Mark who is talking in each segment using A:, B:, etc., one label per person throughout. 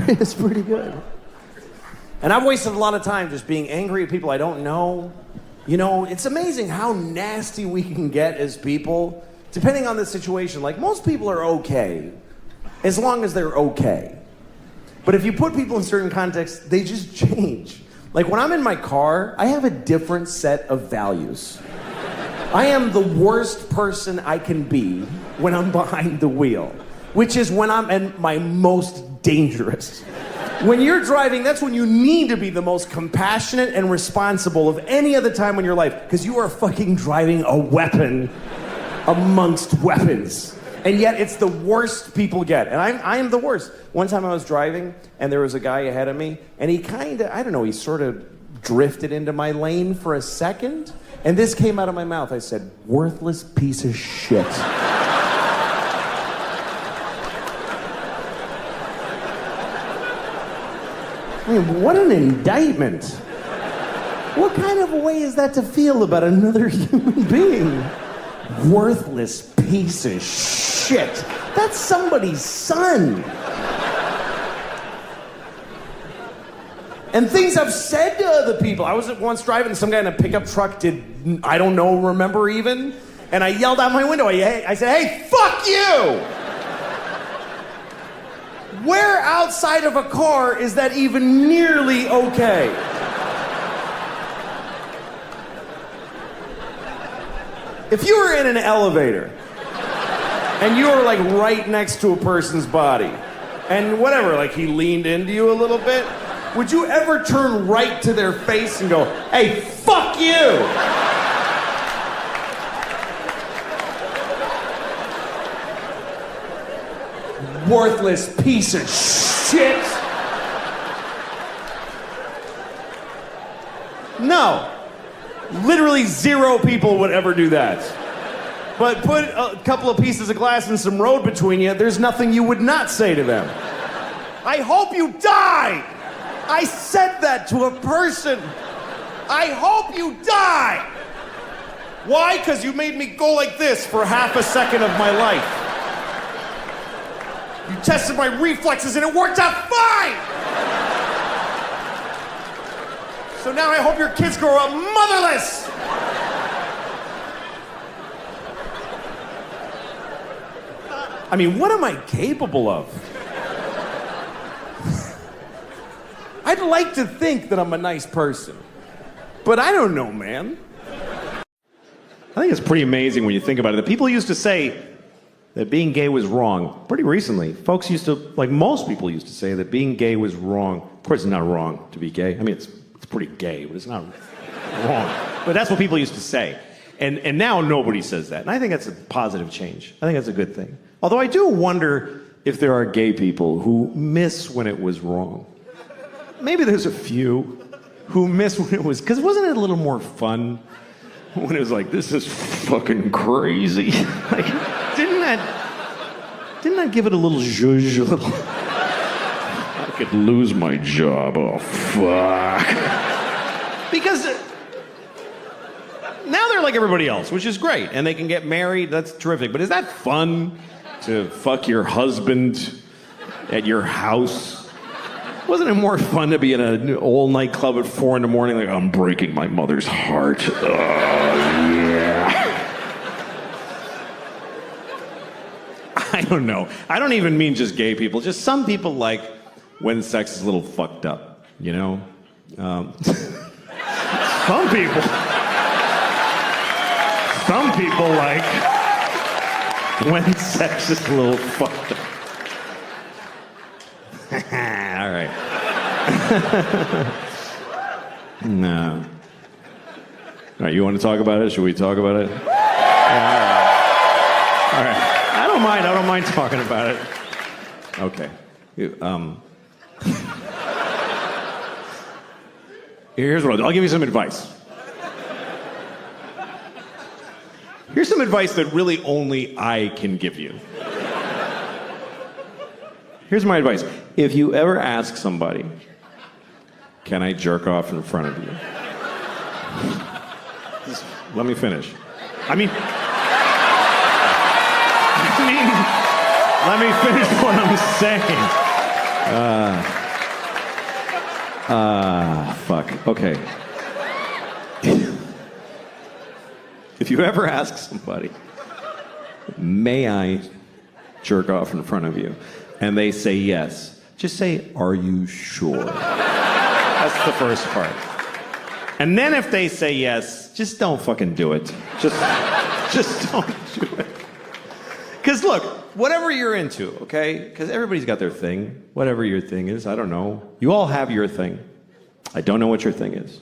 A: It's pretty good. And I've wasted a lot of time just being angry at people I don't know. You know, it's amazing how nasty we can get as people, depending on the situation. Like, most people are okay, as long as they're okay. But if you put people in certain contexts, they just change. Like, when I'm in my car, I have a different set of values. I am the worst person I can be when I'm behind the wheel, which is when I'm at my most dangerous. When you're driving, that's when you need to be the most compassionate and responsible of any other time in your life, because you are fucking driving a weapon amongst weapons. And yet it's the worst people get. And I am the worst. One time I was driving, and there was a guy ahead of me, and he kind of, I don't know, he sort of drifted into my lane for a second, and this came out of my mouth. I said, "Worthless piece of shit." I mean, what an indictment. What kind of a way is that to feel about another human being? Worthless piece of shit. That's somebody's son. And things I've said to other people. I was once driving, some guy in a pickup truck remember even, and I yelled out my window. I said, "Hey, fuck you!" Where outside of a car is that even nearly okay? If you were in an elevator and you were like right next to a person's body and whatever, like he leaned into you a little bit, would you ever turn right to their face and go, "Hey, fuck you"? Worthless piece of shit. No. Literally 0 people would ever do that. But put a couple of pieces of glass and some road between you, there's nothing you would not say to them. "I hope you die." I said that to a person. "I hope you die." Why? Because you made me go like this for half a second of my life. You tested my reflexes and it worked out fine! So now I hope your kids grow up motherless! I mean, what am I capable of? I'd like to think that I'm a nice person, but I don't know, man. I think it's pretty amazing when you think about it. The people used to say that being gay was wrong. Pretty recently, folks used to, like most people used to say that being gay was wrong. Of course, it's not wrong to be gay. I mean, it's pretty gay, but it's not wrong. But that's what people used to say. And now nobody says that. And I think that's a positive change. I think that's a good thing. Although I do wonder if there are gay people who miss when it was wrong. Maybe there's a few who miss when it was, because wasn't it a little more fun when it was like, "This is fucking crazy"? Like, didn't that give it a little zhuzh, a little? I could lose my job. Oh, fuck. Because now they're like everybody else, which is great, and they can get married. That's terrific. But is that fun to fuck your husband at your house? Wasn't it more fun to be in an old nightclub at 4 a.m, like, "I'm breaking my mother's heart"? Oh, yeah. I don't know. I don't even mean just gay people. Just some people like when sex is a little fucked up, you know? Some people like when sex is a little fucked up. All right. No. All right, you want to talk about it? Should we talk about it? Yeah, all right. I don't mind talking about it. Okay. Here's what I'll give you some advice. Here's some advice that really only I can give you. Here's my advice. If you ever ask somebody, "Can I jerk off in front of you?" Just let me finish. Let me finish what I'm saying.
B: Fuck. Okay. If you ever ask somebody, may I jerk off in front of you? And they say yes. Just say, are you sure? That's the first part. And then if they say yes, just don't fucking do it. Just don't do it. Because look, whatever you're into, okay? Because everybody's got their thing. Whatever your thing is, I don't know. You all have your thing. I don't know what your thing is.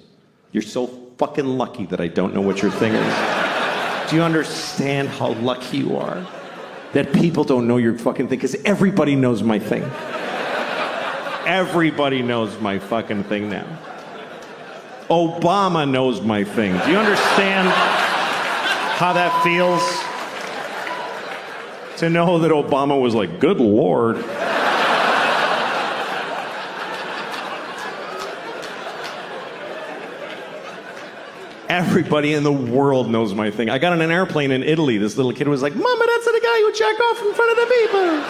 B: You're so fucking lucky that I don't know what your thing is. Do you understand how lucky you are? That people don't know your fucking thing? Because everybody knows my thing. Everybody knows my fucking thing now. Obama knows my thing. Do you understand how that feels? To know that Obama was like, good Lord. Everybody in the world knows my thing. I got on an airplane in Italy. This little kid was like, Mama, that's the guy who jacked off in front of the people.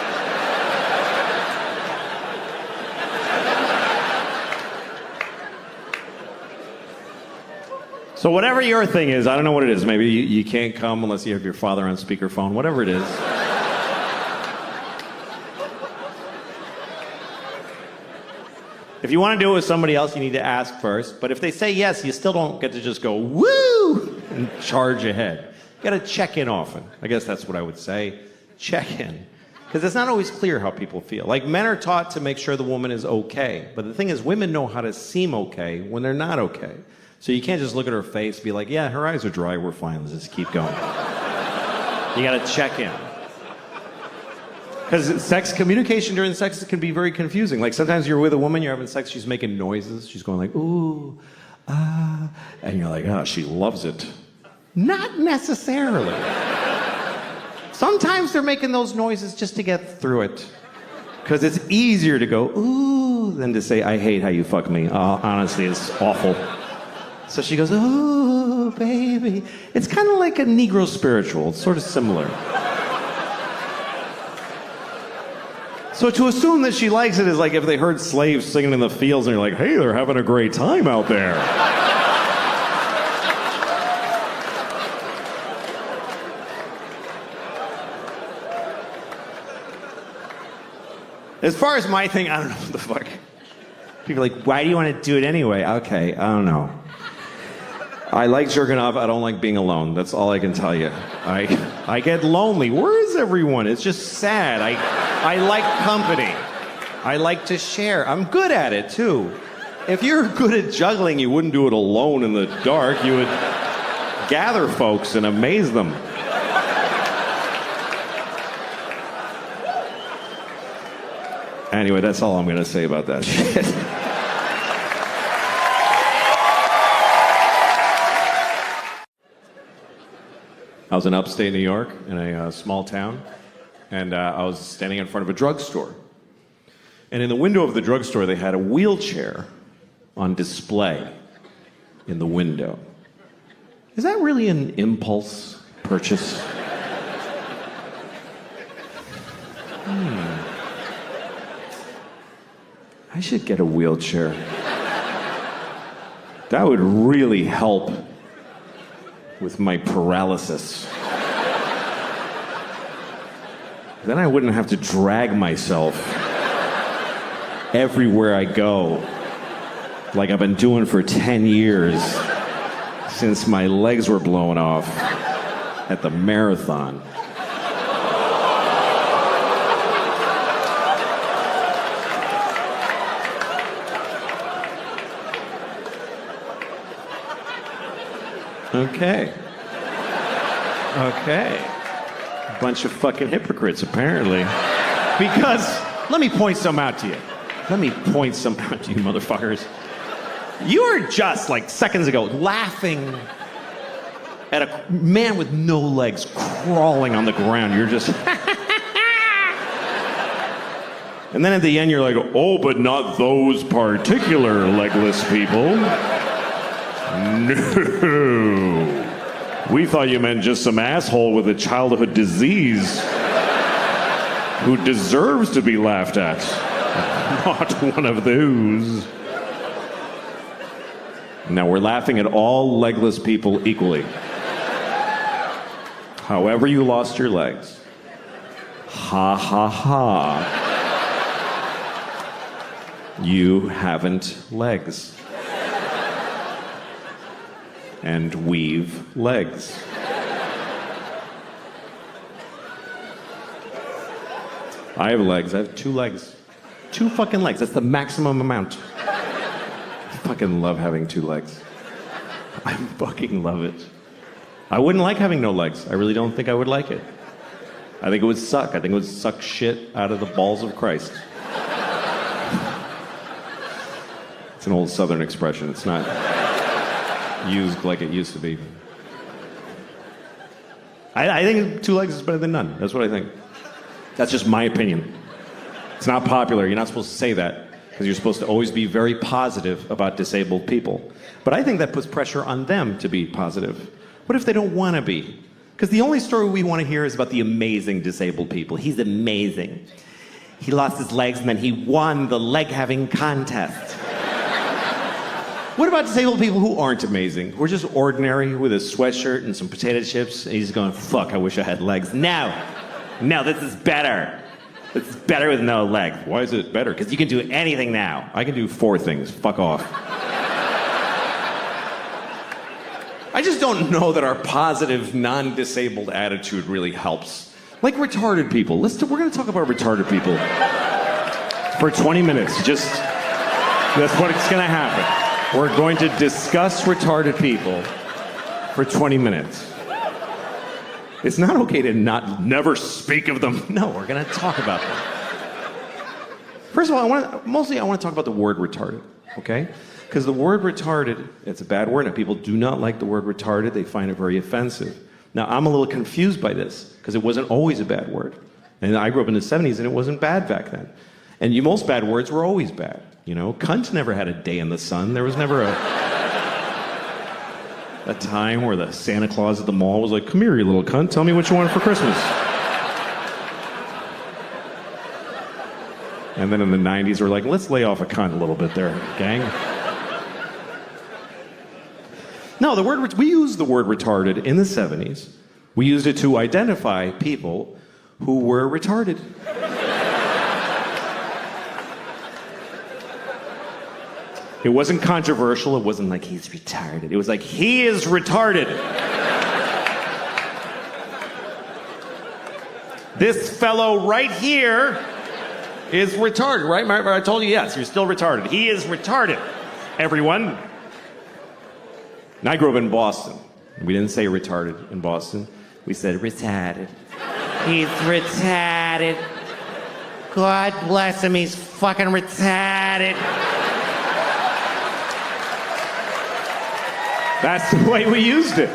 B: So whatever your thing is, I don't know what it is. Maybe you can't come unless you have your father on speakerphone. Whatever it is. If you want to do it with somebody else, you need to ask first. But if they say yes, you still don't get to just go, woo, and charge ahead. You got to check in often. I guess that's what I would say. Check in. Because it's not always clear how people feel. Like, men are taught to make sure the woman is okay. But the thing is, women know how to seem okay when they're not okay. So you can't just look at her face and be like, yeah, her eyes are dry, we're fine, let's just keep going. You got to check in. Because communication during sex can be very confusing. Like, sometimes you're with a woman, you're having sex, she's making noises, she's going like, ooh, ah, and you're like, oh, she loves it. Not necessarily. Sometimes they're making those noises just to get through it. Because it's easier to go, ooh, than to say, I hate how you fuck me. Honestly, it's awful. So she goes, ooh, baby. It's kind of like a Negro spiritual. It's sort of similar. So to assume that she likes it is like if they heard slaves singing in the fields and you're like, hey, they're having a great time out there. As far as my thing, I don't know what the fuck. People are like, why do you want to do it anyway? Okay, I don't know. I like jerking off. I don't like being alone. That's all I can tell you. I get lonely. Where is everyone? It's just sad. I like company. I like to share. I'm good at it, too. If you're good at juggling, you wouldn't do it alone in the dark. You would gather folks and amaze them. Anyway, that's all I'm going to say about that shit. I was in upstate New York in a small town, and I was standing in front of a drugstore. And in the window of the drugstore, they had a wheelchair on display in the window. Is that really an impulse purchase? I should get a wheelchair. That would really help with my paralysis. Then I wouldn't have to drag myself everywhere I go, like I've been doing for 10 years since my legs were blown off at the marathon. Okay. Bunch of fucking hypocrites, apparently. Because, let me point some out to you. Let me point some out to you, motherfuckers. You were just, like, seconds ago, laughing at a man with no legs crawling on the ground. You're just... And then at the end, you're like, oh, but not those particular legless people. No. We thought you meant just some asshole with a childhood disease who deserves to be laughed at. Not one of those. Now we're laughing at all legless people equally. However you lost your legs. Ha ha ha. You haven't legs. And we've legs. I have legs. I have 2 legs. 2 fucking legs. That's the maximum amount. I fucking love having 2 legs. I fucking love it. I wouldn't like having no legs. I really don't think I would like it. I think it would suck. I think it would suck shit out of the balls of Christ. It's an old Southern expression. It's not used like it used to be. I think 2 legs is better than none. That's what I think. That's just my opinion. It's not popular. You're not supposed to say that because you're supposed to always be very positive about disabled people. But I think that puts pressure on them to be positive. What if they don't want to be? Because the only story we want to hear is about the amazing disabled people. He's amazing. He lost his legs and then he won the leg-having contest. What about disabled people who aren't amazing? Who are just ordinary with a sweatshirt and some potato chips and he's going, fuck, I wish I had legs. No, this is better. This is better with no legs. Why is it better? Because you can do anything now. I can do 4 things. Fuck off. I just don't know that our positive, non-disabled attitude really helps. Like retarded people. We're going to talk about retarded people for 20 minutes. That's what's going to happen. We're going to discuss retarded people for 20 minutes. It's not okay to never speak of them. No, we're going to talk about them. First of all, I want to talk about the word retarded, okay? Because the word retarded, it's a bad word, and people do not like the word retarded. They find it very offensive. Now, I'm a little confused by this, because it wasn't always a bad word. And I grew up in the 70s, and it wasn't bad back then. And most bad words were always bad. You know, cunt never had a day in the sun. There was never a time where the Santa Claus at the mall was like, come here, you little cunt, tell me what you want for Christmas. And then in the 90s, we're like, let's lay off a cunt a little bit there, gang. No, we used the word retarded in the 70s. We used it to identify people who were retarded. It wasn't controversial. It wasn't like he's retarded. It was like he is retarded. This fellow right here is retarded, right? I told you, yes, you're still retarded. He is retarded, everyone. And I grew up in Boston. We didn't say retarded in Boston. We said retarded. He's retarded. God bless him, he's fucking retarded. That's the way we used it.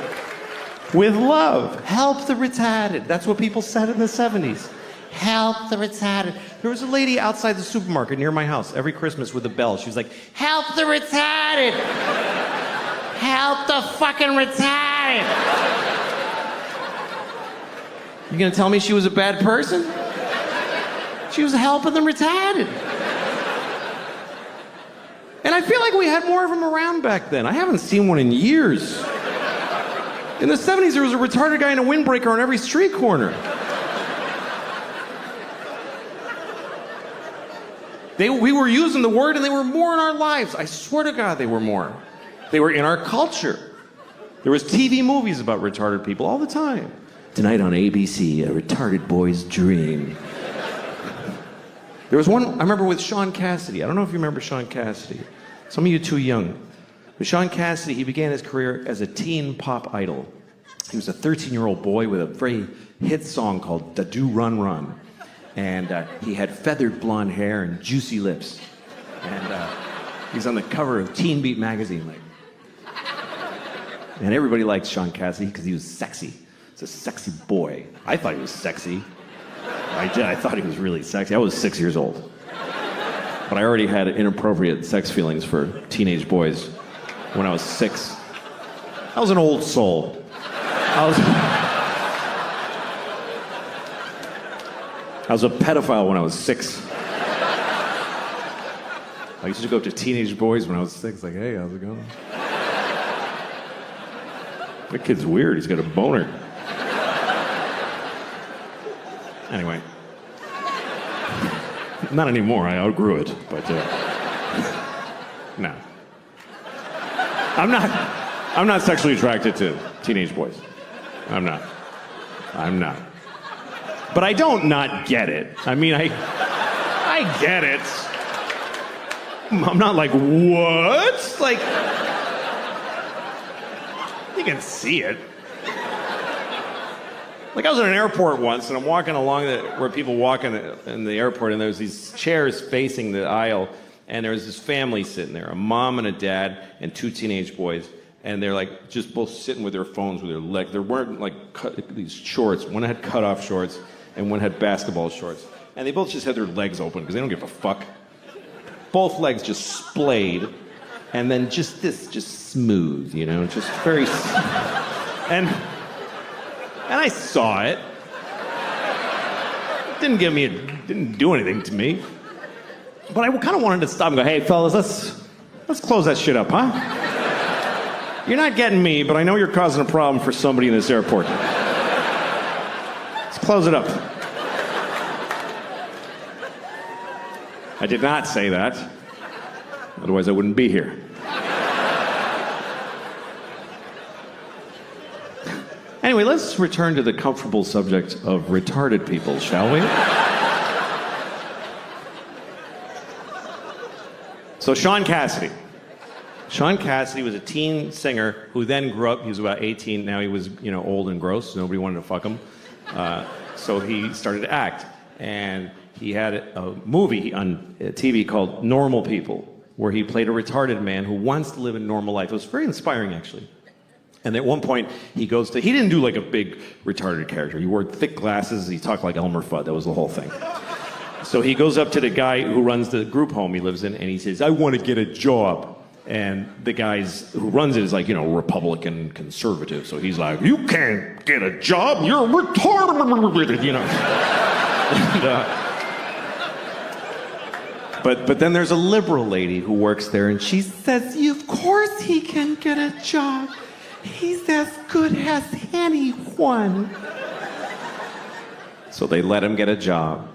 B: With love. Help the retarded. That's what people said in the 70s. Help the retarded. There was a lady outside the supermarket near my house every Christmas with a bell. She was like, help the retarded. Help the fucking retarded. You gonna tell me she was a bad person? She was helping the retarded. And I feel like we had more of them around back then. I haven't seen one in years. In the 70s, there was a retarded guy in a windbreaker on every street corner. We were using the word and they were more in our lives. I swear to God, they were more. They were in our culture. There was TV movies about retarded people all the time. Tonight on ABC, a retarded boy's dream. There was one, I remember with Sean Cassidy. I don't know if you remember Sean Cassidy. Some of you too young. But Sean Cassidy, he began his career as a teen pop idol. He was a 13-year-old boy with a very hit song called Da Do Run Run. And he had feathered blonde hair and juicy lips. And he's on the cover of Teen Beat magazine. And everybody liked Sean Cassidy because he was sexy. He's a sexy boy. I thought he was sexy. I thought he was really sexy. I was 6 years old. But I already had inappropriate sex feelings for teenage boys when I was 6. I was an old soul. I was a pedophile when I was 6. I used to go up to teenage boys when I was 6, like, hey, how's it going? That kid's weird. He's got a boner. Anyway. Not anymore. I outgrew it. But, no. I'm not sexually attracted to teenage boys. I'm not. But I don't not get it. I mean, I get it. I'm not like, what? Like, you can see it. Like, I was at an airport once, and I'm walking along where people walk in the airport, and there's these chairs facing the aisle, and there's this family sitting there, a mom and a dad and 2 teenage boys, and they're like just both sitting with their phones with their legs. They're wearing like these shorts. One had cut-off shorts, and one had basketball shorts. And they both just had their legs open because they don't give a fuck. Both legs just splayed, and then just smooth, you know, just very. And I saw it. It didn't do anything to me. But I kind of wanted to stop and go, hey, fellas, let's close that shit up, huh? You're not getting me, but I know you're causing a problem for somebody in this airport. Let's close it up. I did not say that. Otherwise, I wouldn't be here. Anyway, let's return to the comfortable subject of retarded people, shall we? So Sean Cassidy. Sean Cassidy was a teen singer who then grew up. He was about 18. Now he was, old and gross. Nobody wanted to fuck him. So he started to act. And he had a movie on TV called Normal People, where he played a retarded man who wants to live a normal life. It was very inspiring, actually. And at one point, he didn't do like a big retarded character. He wore thick glasses. He talked like Elmer Fudd. That was the whole thing. So he goes up to the guy who runs the group home he lives in, and he says, I want to get a job. And the guys who runs it is like, Republican conservative. So he's like, you can't get a job. You're retarded, And, But then there's a liberal lady who works there, and she says, of course he can get a job. He's as good as anyone. So they let him get a job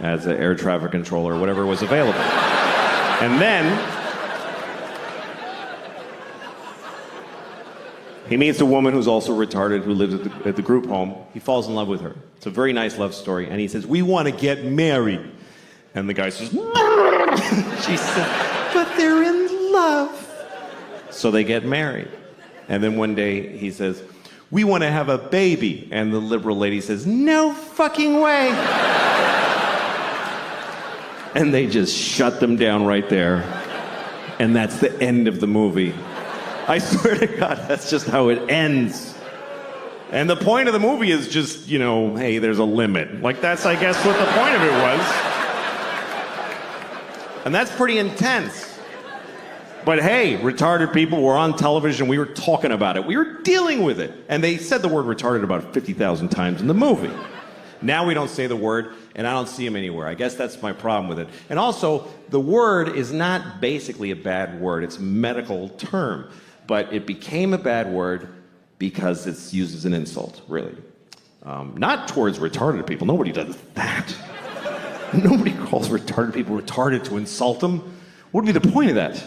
B: as an air traffic controller, whatever was available. And then he meets a woman who's also retarded who lives at the group home. He falls in love with her. It's a very nice love story. And he says, we want to get married. And the guy says, she said, but they're in love. So they get married. And then one day he says, we want to have a baby. And the liberal lady says, no fucking way. And they just shut them down right there. And that's the end of the movie. I swear to God, that's just how it ends. And the point of the movie is just, hey, there's a limit. Like, that's, I guess, what the point of it was. And that's pretty intense. But hey, retarded people were on television. We were talking about it. We were dealing with it. And they said the word retarded about 50,000 times in the movie. Now we don't say the word, and I don't see them anywhere. I guess that's my problem with it. And also, the word is not basically a bad word. It's a medical term. But it became a bad word because it's used as an insult, really. Not towards retarded people. Nobody does that. Nobody calls retarded people retarded to insult them. What would be the point of that?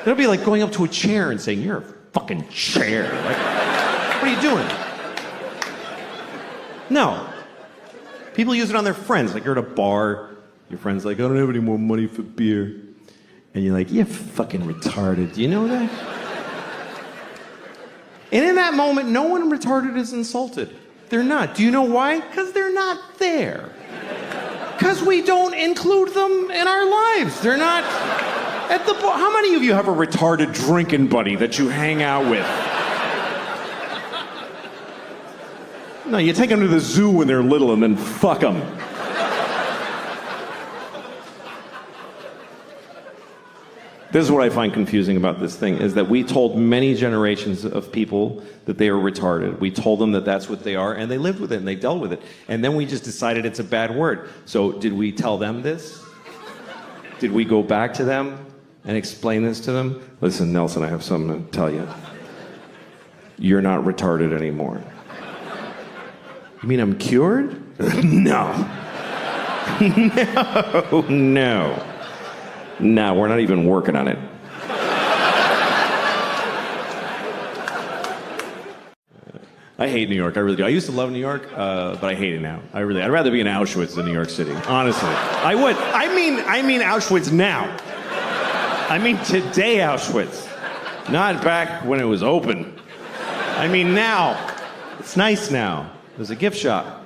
B: It would be like going up to a chair and saying, you're a fucking chair. Like, what are you doing? No. People use it on their friends. Like, you're at a bar, your friend's like, I don't have any more money for beer. And you're like, you're fucking retarded. Do you know that? And in that moment, no one retarded is insulted. They're not. Do you know why? Because they're not there. Because we don't include them in our lives. They're not at the bar. How many of you have a retarded drinking buddy that you hang out with? No, you take them to the zoo when they're little and then fuck them. This is what I find confusing about this thing, is that we told many generations of people that they were retarded. We told them that that's what they are, and they lived with it, and they dealt with it. And then we just decided it's a bad word. So did we tell them this? Did we go back to them and explain this to them? Listen, Nelson, I have something to tell you. you're not retarded anymore. You mean I'm cured? No. No, we're not even working on it. I hate New York, I really do. I used to love New York, but I hate it now. I'd rather be in Auschwitz than New York City, honestly. I would. I mean Auschwitz now. I mean today Auschwitz. Not back when it was open. I mean now. It's nice now. There's a gift shop.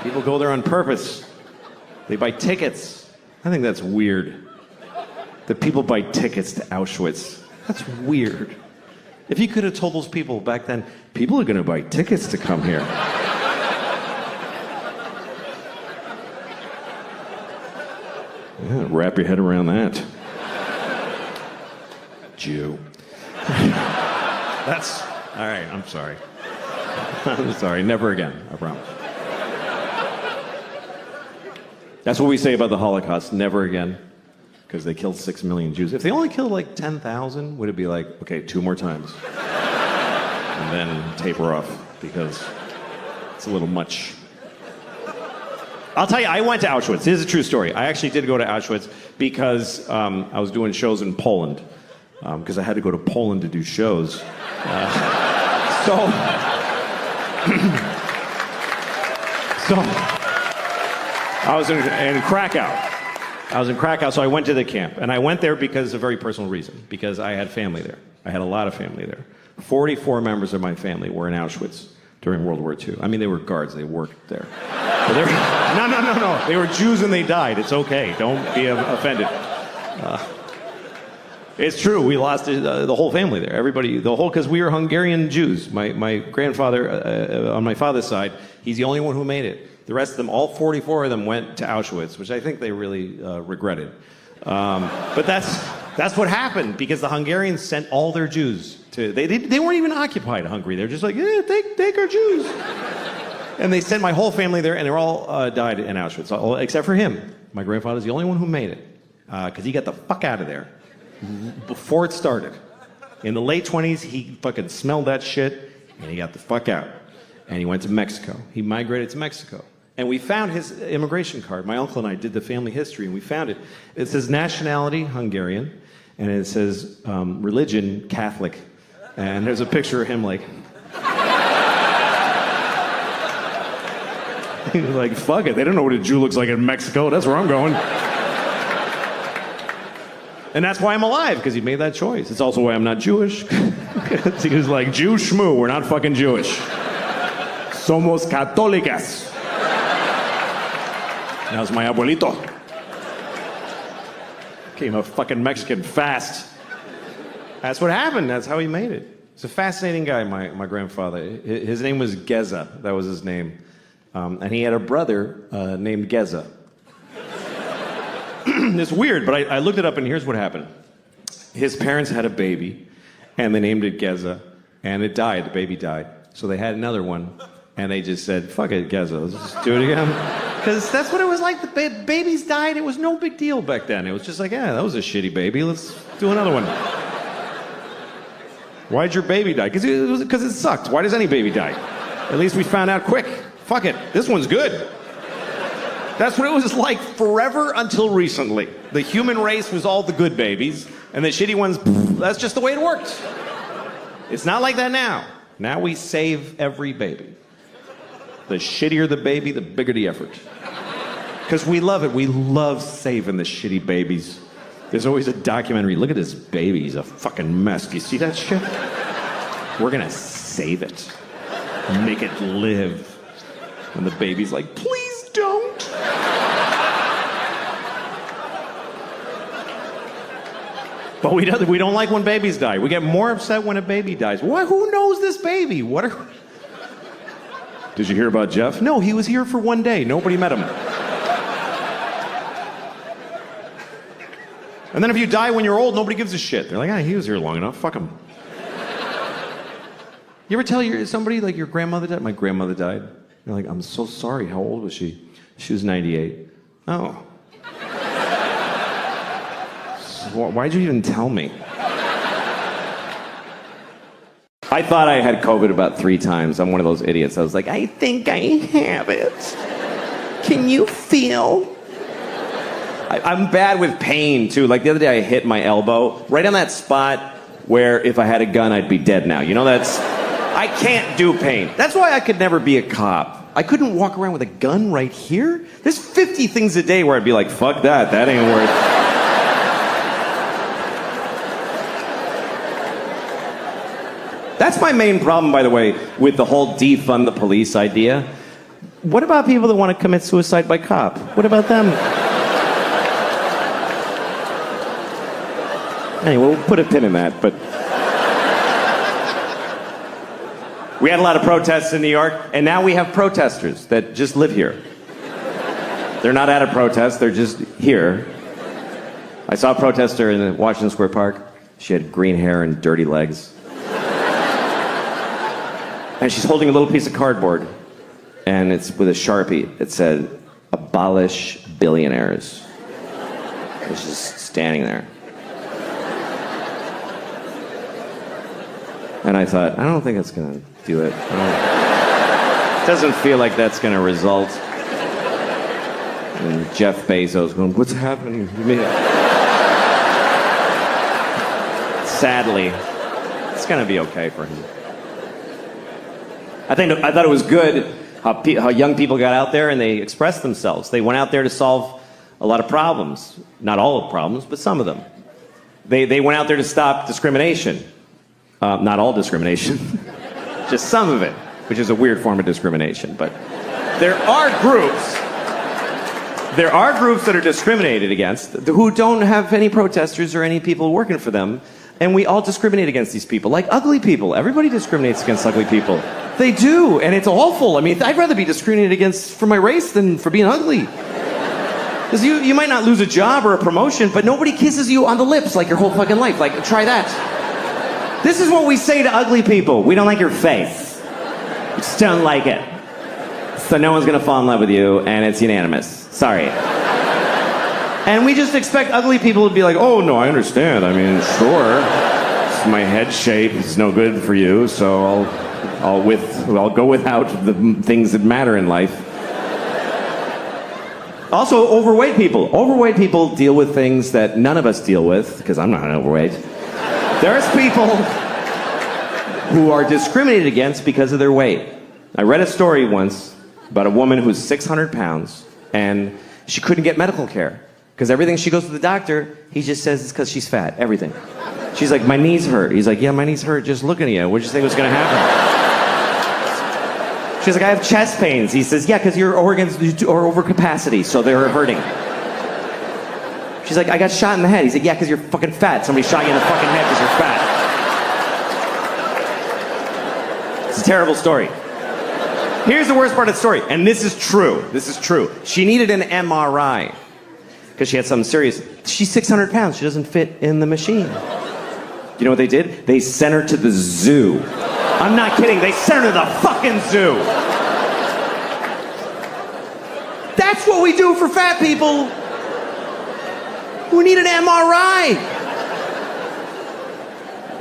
B: People go there on purpose. They buy tickets. I think that's weird. That people buy tickets to Auschwitz. That's weird. If you could have told those people back then, people are going to buy tickets to come here. Yeah, wrap your head around that. Jew. That's all right. I'm sorry. I'm sorry. Never again. I promise. That's what we say about the Holocaust. Never again. Because they killed 6 million Jews. If they only killed like 10,000, would it be like, okay, 2 more times? And then taper off, because it's a little much. I'll tell you, I went to Auschwitz. This is a true story. I actually did go to Auschwitz because I was doing shows in Poland. Because I had to go to Poland to do shows. So I was in Krakow. I was in Krakow, so I went to the camp. And I went there because of a very personal reason, because I had family there. I had a lot of family there. 44 members of my family were in Auschwitz during World War II. I mean, they were guards. They worked there. No. They were Jews and they died. It's okay. Don't be offended. It's true. We lost the whole family there. Everybody, because we were Hungarian Jews. My grandfather, on my father's side, he's the only one who made it. The rest of them, all 44 of them, went to Auschwitz, which I think they really regretted. But that's what happened, because the Hungarians sent all their Jews to. They weren't even occupied Hungary. They're just like, yeah, take our Jews. And they sent my whole family there, and they all died in Auschwitz, except for him. My grandfather's the only one who made it, because he got the fuck out of there before it started. In the late 20s, he fucking smelled that shit, and he got the fuck out. And he went to Mexico. He migrated to Mexico. And we found his immigration card. My uncle and I did the family history, and we found it. It says nationality, Hungarian, and it says religion, Catholic. And there's a picture of him like... He's like, fuck it, they don't know what a Jew looks like in Mexico. That's where I'm going. And that's why I'm alive, because he made that choice. It's also why I'm not Jewish. He was like, Jew schmoo, we're not fucking Jewish. Somos católicas. That was my abuelito. Became a fucking Mexican fast. That's what happened. That's how he made it. He's a fascinating guy, my grandfather. His name was Geza. That was his name. And he had a brother named Geza. It's weird, but I looked it up, and here's what happened. His parents had a baby, and they named it Geza, and it died. The baby died. So they had another one, and they just said, fuck it, Geza, let's just do it again. Because that's what it was like. The babies died. It was no big deal back then. It was just like, yeah, that was a shitty baby. Let's do another one. Why'd your baby die? Because it sucked. Why does any baby die? At least we found out quick. Fuck it. This one's good. That's what it was like forever until recently. The human race was all the good babies, and the shitty ones, that's just the way it worked. It's not like that now. Now we save every baby. The shittier the baby, the bigger the effort. Because we love it. We love saving the shitty babies. There's always a documentary. Look at this baby. He's a fucking mess. Do you see that shit? We're going to save it. Make it live. And the baby's like, please don't. But we don't like when babies die. We get more upset when a baby dies. What? Who knows this baby? Did you hear about Jeff? No, he was here for 1 day. Nobody met him. And then if you die when you're old, nobody gives a shit. They're like, he was here long enough. Fuck him. You ever tell somebody, like, your grandmother died? My grandmother died. You're like, I'm so sorry. How old was she? She was 98. Oh. So why'd you even tell me? I thought I had COVID about 3 times. I'm one of those idiots. I was like, I think I have it. Can you feel? I'm bad with pain, too. Like the other day, I hit my elbow right on that spot where if I had a gun, I'd be dead now. You know, I can't do pain. That's why I could never be a cop. I couldn't walk around with a gun right here. There's 50 things a day where I'd be like, fuck that. That ain't worth. That's my main problem, by the way, with the whole defund the police idea. What about people that want to commit suicide by cop? What about them? Anyway, we'll put a pin in that, but... We had a lot of protests in New York, and now we have protesters that just live here. They're not at a protest, they're just here. I saw a protester in Washington Square Park. She had green hair and dirty legs. And she's holding a little piece of cardboard, and it's with a Sharpie. It said, "Abolish billionaires." It's just standing there. And I thought, I don't think that's gonna do it. It doesn't feel like that's gonna result. And Jeff Bezos going, what's happening to me? Sadly, it's gonna be okay for him. I thought it was good how young people got out there and they expressed themselves. They went out there to solve a lot of problems. Not all of the problems, but some of them. They went out there to stop discrimination. Not all discrimination, just some of it, which is a weird form of discrimination. But there are groups that are discriminated against who don't have any protesters or any people working for them. And we all discriminate against these people, like ugly people. Everybody discriminates against ugly people. They do, and it's awful. I mean, I'd rather be discriminated against for my race than for being ugly. Because you might not lose a job or a promotion, but nobody kisses you on the lips like your whole fucking life. Like, try that. This is what we say to ugly people. We don't like your face. We just don't like it. So no one's gonna fall in love with you, and it's unanimous. Sorry. And we just expect ugly people to be like, oh, no, I understand. I mean, sure. My head shape is no good for you, so I'll go without the things that matter in life. Also, overweight people. Overweight people deal with things that none of us deal with, because I'm not overweight. There's people who are discriminated against because of their weight. I read a story once about a woman who's 600 pounds, and she couldn't get medical care. Because everything she goes to the doctor, he just says it's because she's fat. Everything. She's like, my knees hurt. He's like, yeah, my knees hurt just looking at you. What did you think was going to happen? She's like, I have chest pains. He says, yeah, because your organs are over capacity, so they're hurting. She's like, I got shot in the head. He's like, yeah, because you're fucking fat. Somebody shot you in the fucking head because you're fat. It's a terrible story. Here's the worst part of the story, and this is true. This is true. She needed an MRI. Because she had something serious. She's 600 pounds. She doesn't fit in the machine. You know what they did? They sent her to the zoo. I'm not kidding. They sent her to the fucking zoo. That's what we do for fat people who need an MRI.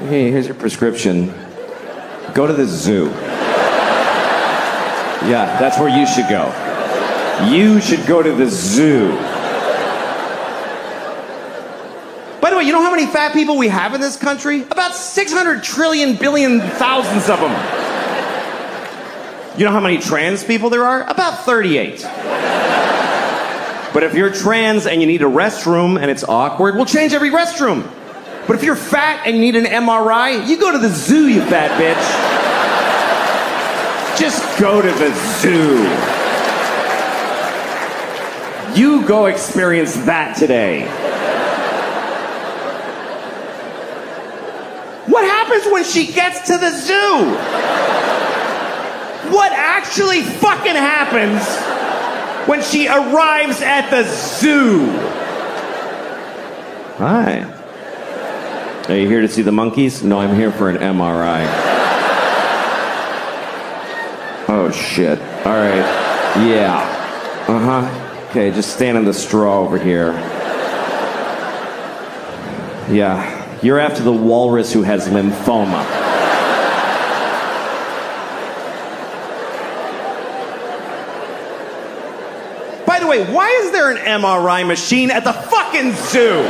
B: Hey, here's your prescription. Go to the zoo. Yeah, that's where you should go. You should go to the zoo. By the way, you know how many fat people we have in this country? About 600 trillion billion thousands of them. You know how many trans people there are? About 38. But if you're trans and you need a restroom and it's awkward, we'll change every restroom. But if you're fat and you need an MRI, you go to the zoo, you fat bitch. Just go to the zoo. You go experience that today. What happens when she gets to the zoo? What actually fucking happens when she arrives at the zoo? Hi. Are you here to see the monkeys? No, I'm here for an MRI. Oh, shit. All right. Yeah. Uh-huh. Okay, just stand in the straw over here. Yeah. You're after the walrus who has lymphoma. way, why is there an MRI machine at the fucking zoo?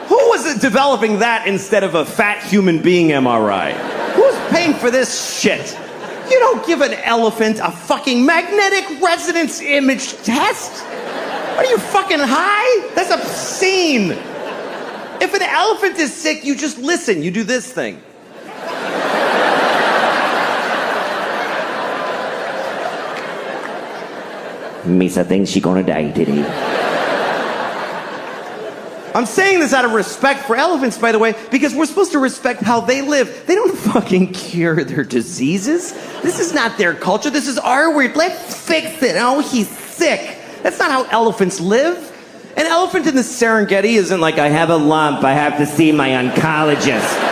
B: Who was developing that instead of a fat human being MRI? Who's paying for this shit? You don't give an elephant a fucking magnetic resonance image test. Are you fucking high? That's obscene. If an elephant is sick, you just listen. You do this thing. Misa thinks she's gonna die today. I'm saying this out of respect for elephants, by the way, because we're supposed to respect how they live. They don't fucking cure their diseases. This is not their culture. This is our weird. Let's fix it. Oh, he's sick. That's not how elephants live. An elephant in the Serengeti isn't like, I have a lump, I have to see my oncologist.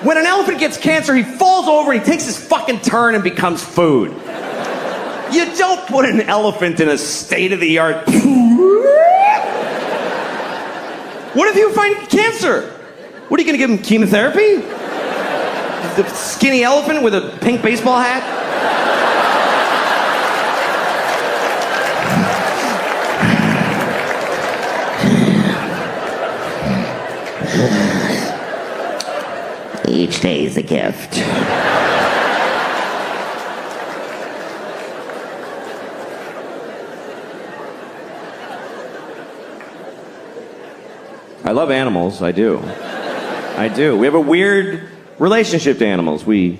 B: When an elephant gets cancer, he falls over and he takes his fucking turn and becomes food. You don't put an elephant in a state-of-the-art... What if you find cancer? What, are you gonna give him chemotherapy? The skinny elephant with a pink baseball hat? Each day is a gift. I love animals, I do. I do. We have a weird relationship to animals. We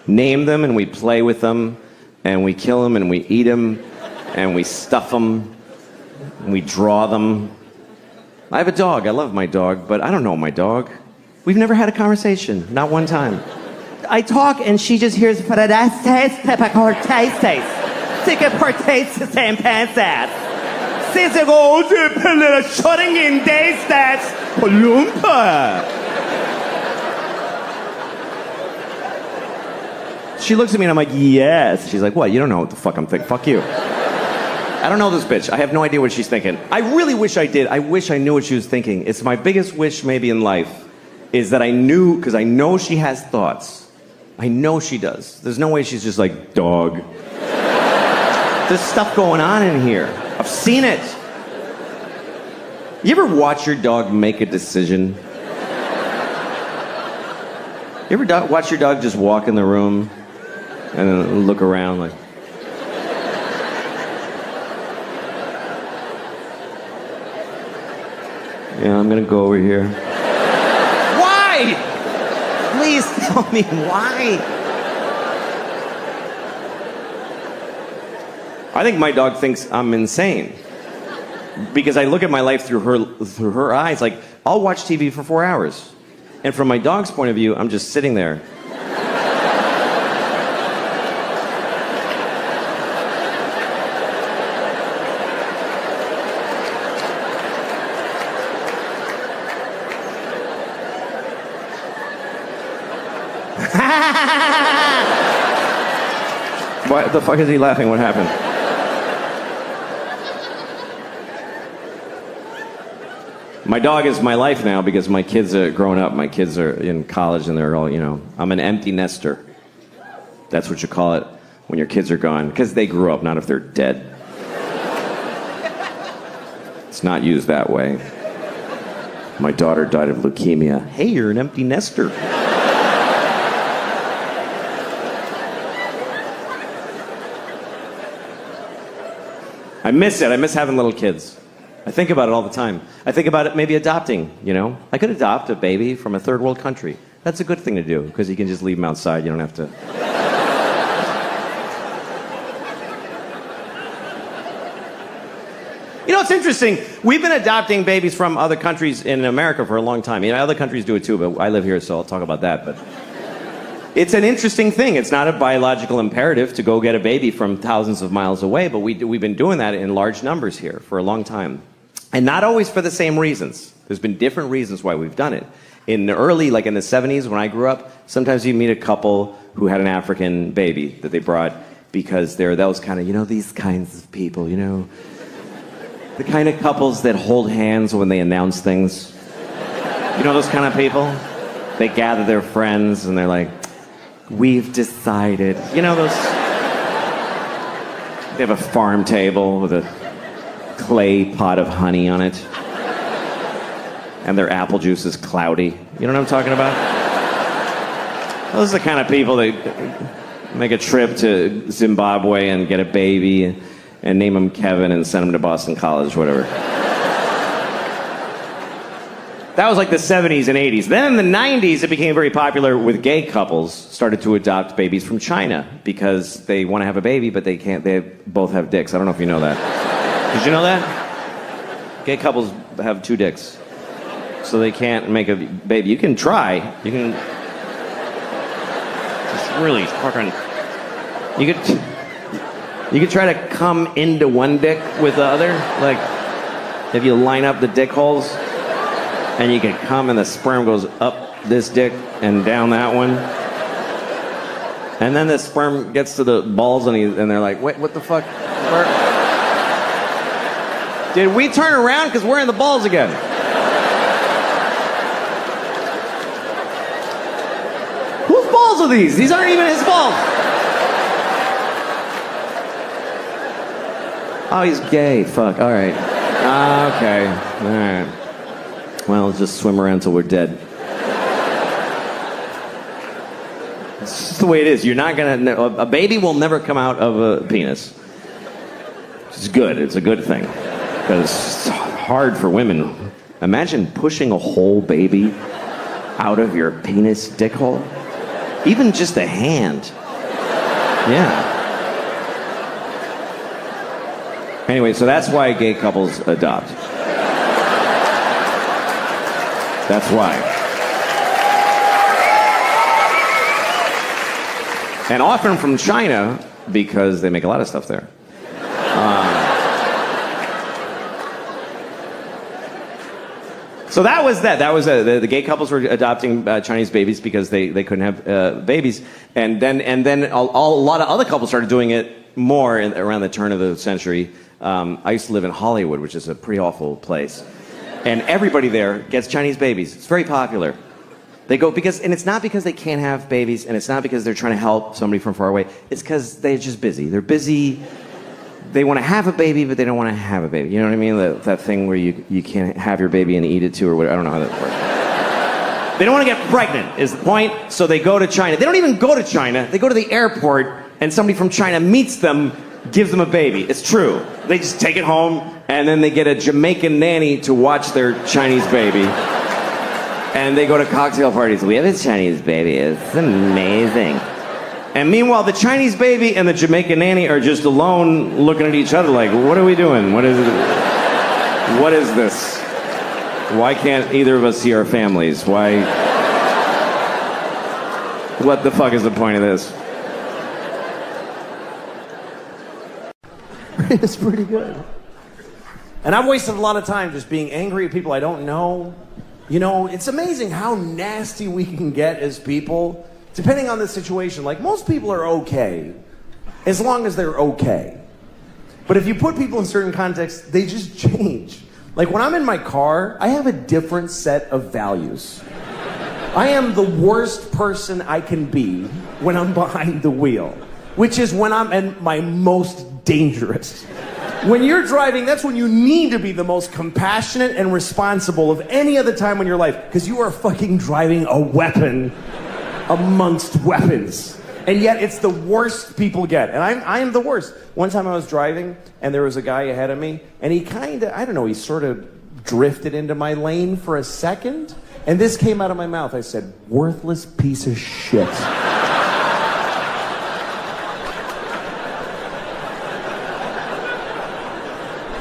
B: name them and we play with them, and we kill them and we eat them, and we stuff them, and we draw them. I have a dog. I love my dog, but I don't know my dog. We've never had a conversation, not one time. I talk and she just hears "Paradastes, pepacortastes, sicaportastes, and pansas, sisago, shutting in days that's palumpa." She looks at me and I'm like, yes. She's like, what? You don't know what the fuck I'm thinking. Fuck you. I don't know this bitch. I have no idea what she's thinking. I really wish I did. I wish I knew what she was thinking. It's my biggest wish maybe in life, is that I knew, because I know she has thoughts. I know she does. There's no way she's just like, dog. There's stuff going on in here. I've seen it. You ever watch your dog make a decision? You ever watch your dog just walk in the room and then look around like... Yeah, I'm gonna go over here. Please tell me why. I think my dog thinks I'm insane. Because I look at my life through her eyes. Like, I'll watch TV for 4 hours. And from my dog's point of view, I'm just sitting there. Why the fuck is he laughing? What happened? My dog is my life now because my kids are grown up. My kids are in college and they're all, you know, I'm an empty nester. That's what you call it when your kids are gone, because they grew up, not if they're dead. It's not used that way. My daughter died of leukemia. Hey, you're an empty nester. I miss it. I miss having little kids. I think about it all the time. I think about it maybe adopting, you know? I could adopt a baby from a third world country. That's a good thing to do, because you can just leave them outside. You don't have to... You know, it's interesting. We've been adopting babies from other countries in America for a long time. You know, other countries do it too, but I live here, so I'll talk about that. But it's an interesting thing. It's not a biological imperative to go get a baby from thousands of miles away, but we've been doing that in large numbers here for a long time. And not always for the same reasons. There's been different reasons why we've done it. In the early, like in the 70s when I grew up, sometimes you meet a couple who had an African baby that they brought because they're those kind of, you know, these kinds of people, you know. The kind of couples that hold hands when they announce things. You know those kind of people? They gather their friends and they're like, we've decided. You know those... They have a farm table with a clay pot of honey on it. And their apple juice is cloudy. You know what I'm talking about? Those are the kind of people that make a trip to Zimbabwe and get a baby and name him Kevin and send him to Boston College, whatever. That was like the 70s and 80s. Then in the 90s, it became very popular with gay couples started to adopt babies from China because they want to have a baby, but they can't. They both have dicks. I don't know if you know that. Did you know that? Gay couples have two dicks. So they can't make a baby. You can try. You can just really fucking... You could try to come into one dick with the other. Like, if you line up the dick holes, and you can come and the sperm goes up this dick and down that one. And then the sperm gets to the balls and they're like, wait, what the fuck? Did we turn around? Because we're in the balls again. Whose balls are these? These aren't even his balls. Oh, he's gay. Fuck. All right. Okay. All right. Well, let's just swim around till we're dead. It's just the way it is. You're not gonna... A baby will never come out of a penis. It's good. It's a good thing. Because it's hard for women. Imagine pushing a whole baby out of your penis dick hole. Even just a hand. Yeah. Anyway, so that's why gay couples adopt. That's why. And often from China, because they make a lot of stuff there. So that was that. That was the gay couples were adopting Chinese babies because they couldn't have babies, and then a lot of other couples started doing it more around the turn of the century. I used to live in Hollywood, which is a pretty awful place, and everybody there gets Chinese babies. It's very popular. They go and it's not because they can't have babies, and it's not because they're trying to help somebody from far away. It's because they're just busy. They're busy. They want to have a baby, but they don't want to have a baby. You know what I mean? That thing where you can't have your baby and eat it too, or whatever. I don't know how that works. They don't want to get pregnant, is the point. So they go to China. They don't even go to China. They go to the airport, and somebody from China meets them, gives them a baby. It's true. They just take it home, and then they get a Jamaican nanny to watch their Chinese baby. And they go to cocktail parties. We have a Chinese baby. It's amazing. And meanwhile, the Chinese baby and the Jamaican nanny are just alone looking at each other like, what are we doing? What is this? Why can't either of us see our families? Why? What the fuck is the point of this?
A: It's pretty good. And I've wasted a lot of time just being angry at people I don't know. You know, it's amazing how nasty we can get as people, depending on the situation. Like, most people are okay, as long as they're okay. But if you put people in certain contexts, they just change. Like, when I'm in my car, I have a different set of values. I am the worst person I can be when I'm behind the wheel, which is when I'm at my most dangerous. When you're driving, that's when you need to be the most compassionate and responsible of any other time in your life, because you are fucking driving a weapon amongst weapons. And yet it's the worst people get. And I am the worst. One time I was driving, and there was a guy ahead of me, and he kind of, I don't know, he sort of drifted into my lane for a second, and this came out of my mouth. I said, worthless piece of shit.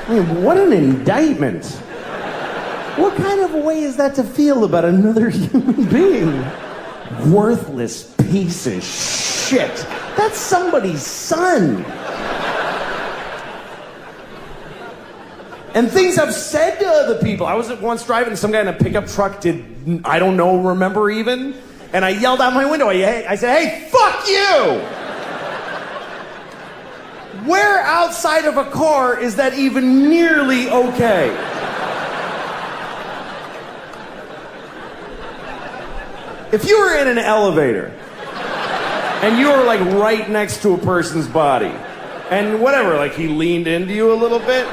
A: I mean, what an indictment. What kind of a way is that to feel about another human being? Worthless piece of shit. That's somebody's son. And things I've said to other people. I was once driving, some guy in a pickup truck did, I don't know, remember even? And I yelled out my window. I said, hey, fuck you! Where outside of a car is that even nearly okay? If you were in an elevator and you were like right next to a person's body and whatever, like he leaned into you a little bit,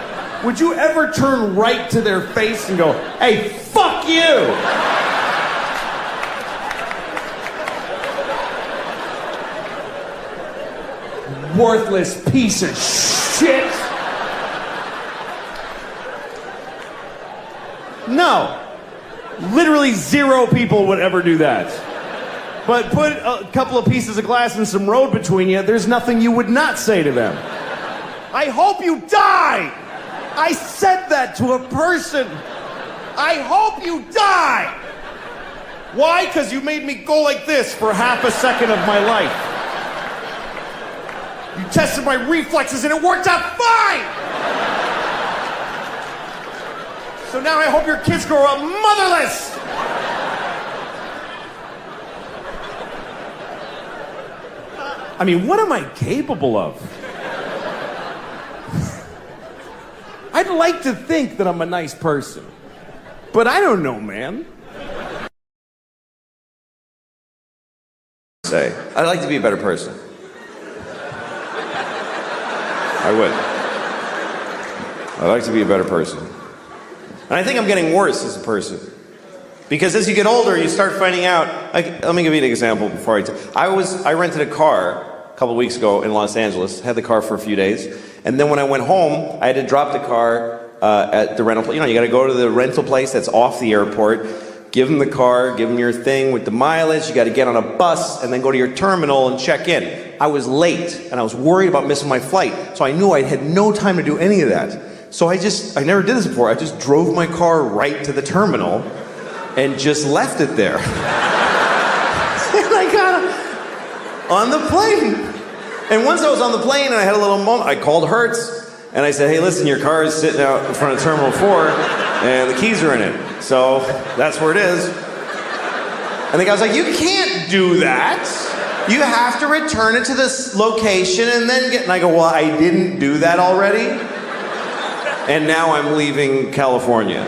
A: would you ever turn right to their face and go, hey, fuck you? Worthless piece of shit. No. Literally 0 people would ever do that. But put a couple of pieces of glass and some road between you, there's nothing you would not say to them. I hope you die! I said that to a person. I hope you die! Why? Because you made me go like this for half a second of my life. You tested my reflexes and it worked out fine! So now I hope your kids grow up motherless! I mean, what am I capable of? I'd like to think that I'm a nice person, but I don't know, man.
C: Say, I'd like to be a better person. I would. I'd like to be a better person. And I think I'm getting worse as a person. Because as you get older, you start finding out, like, let me give you an example before I rented a car a couple of weeks ago in Los Angeles, had the car for a few days, and then when I went home, I had to drop the car at the rental place. You know, you gotta go to the rental place that's off the airport, give them the car, give them your thing with the mileage, you gotta get on a bus, and then go to your terminal and check in. I was late, and I was worried about missing my flight, so I knew I had no time to do any of that. So I never did this before, I just drove my car right to the terminal, and just left it there. And I got on the plane. And once I was on the plane and I had a little moment, I called Hertz and I said, hey, listen, your car is sitting out in front of Terminal 4 and the keys are in it. So that's where it is. And the guy was like, you can't do that. You have to return it to this location and then get, and I go, well, I didn't do that already. And now I'm leaving California.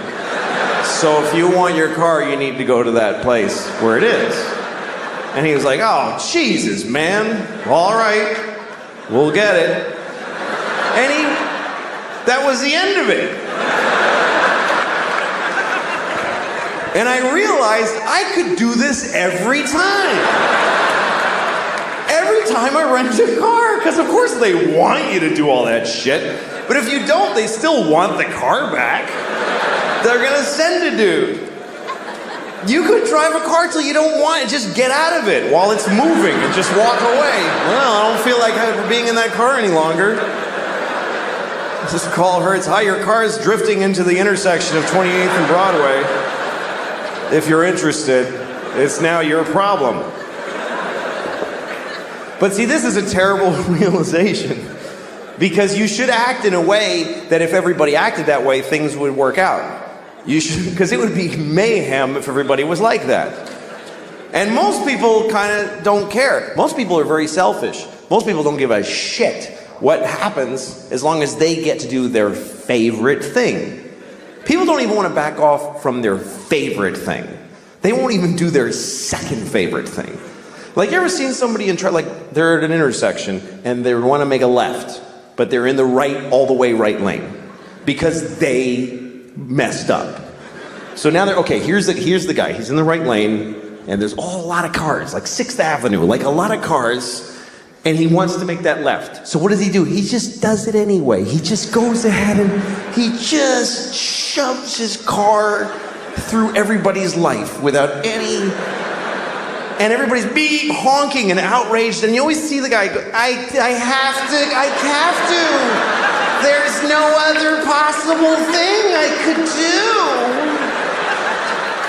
C: So if you want your car, you need to go to that place where it is. And he was like, oh, Jesus, man. All right, we'll get it. And that was the end of it. And I realized I could do this every time. Every time I rent a car, because of course they want you to do all that shit. But if you don't, they still want the car back. They're gonna send a dude. You could drive a car till you don't want it, just get out of it while it's moving and just walk away. Well, I don't feel like being in that car any longer. Just call Hertz, hi, your car is drifting into the intersection of 28th and Broadway. If you're interested, it's now your problem. But see, this is a terrible realization. Because you should act in a way that if everybody acted that way, things would work out. You should, because it would be mayhem if everybody was like that. And most people kind of don't care. Most people are very selfish. Most people don't give a shit what happens as long as they get to do their favorite thing. People don't even want to back off from their favorite thing. They won't even do their second favorite thing. Like, you ever seen somebody like they're at an intersection and they want to make a left, but they're in the right, all the way right lane because they messed up. So now okay, here's the guy. He's in the right lane and there's a lot of cars, like 6th Avenue, like a lot of cars, and he wants to make that left. So what does he do? He just does it anyway. He just goes ahead and he just shoves his car through everybody's life without any... And everybody's beep, honking and outraged, and you always see the guy go, I have to. There's no other possible thing I could do.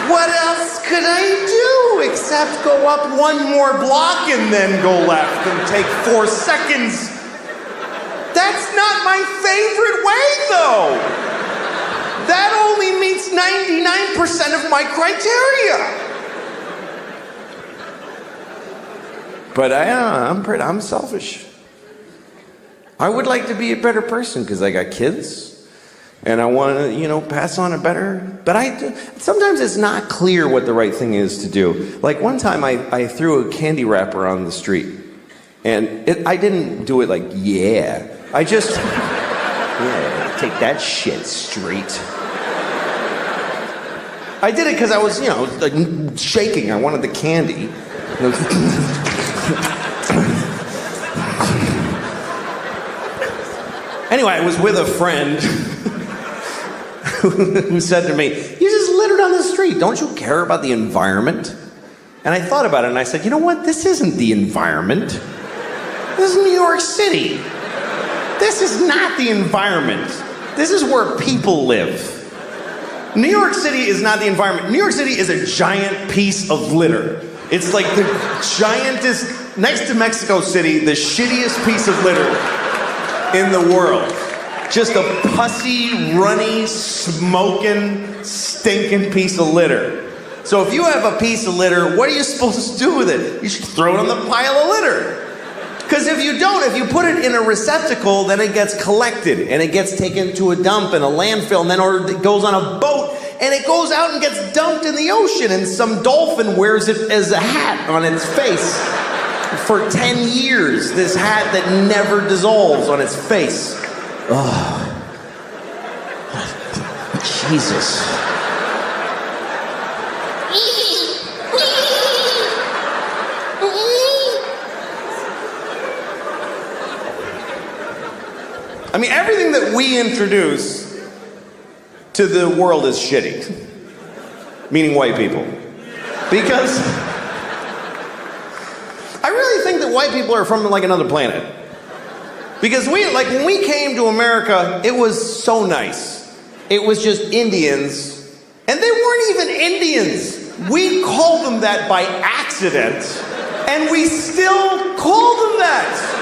C: What else could I do except go up one more block and then go left and take 4 seconds? That's not my favorite way, though. That only meets 99% of my criteria. But I'm selfish. I would like to be a better person because I got kids and I want to, pass on a better, but sometimes it's not clear what the right thing is to do. Like one time I threw a candy wrapper on the street and I didn't do it like, yeah. I just, yeah, take that shit straight. I did it because I was, like shaking. I wanted the candy. Anyway, I was with a friend who said to me, "You just littered on the street. Don't you care about the environment?" And I thought about it and I said, you know what? This isn't the environment. This is New York City. This is not the environment. This is where people live. New York City is not the environment. New York City is a giant piece of litter. It's like the giantest, next to Mexico City, the shittiest piece of litter in the world. Just a pussy, runny, smoking, stinking piece of litter. So if you have a piece of litter, what are you supposed to do with it? You should throw it on the pile of litter. Because if you don't, if you put it in a receptacle, then it gets collected and it gets taken to a dump in a landfill, and then or it goes on a boat and it goes out and gets dumped in the ocean, and some dolphin wears it as a hat on its face for 10 years. This hat that never dissolves on its face. Oh, Jesus. I mean, everything that we introduce to the world is shitty. Meaning white people. Because I really think that white people are from like another planet. Because when we came to America, it was so nice. It was just Indians, and they weren't even Indians. We called them that by accident, and we still call them that.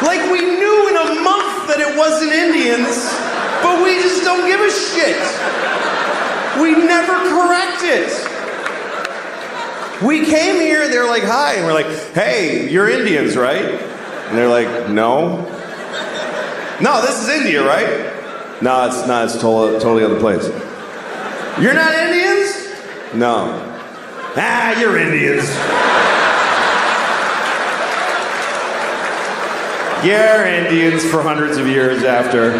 C: Like we knew in a month that it wasn't Indians, but we just don't give a shit. We never correct it. We came here, they're like, hi, and we're like, hey, you're Indians, right? And they're like, no. No, this is India, right? No, it's not, it's totally other place. You're not Indians? No. Ah, you're Indians. You're Indians for hundreds of years after.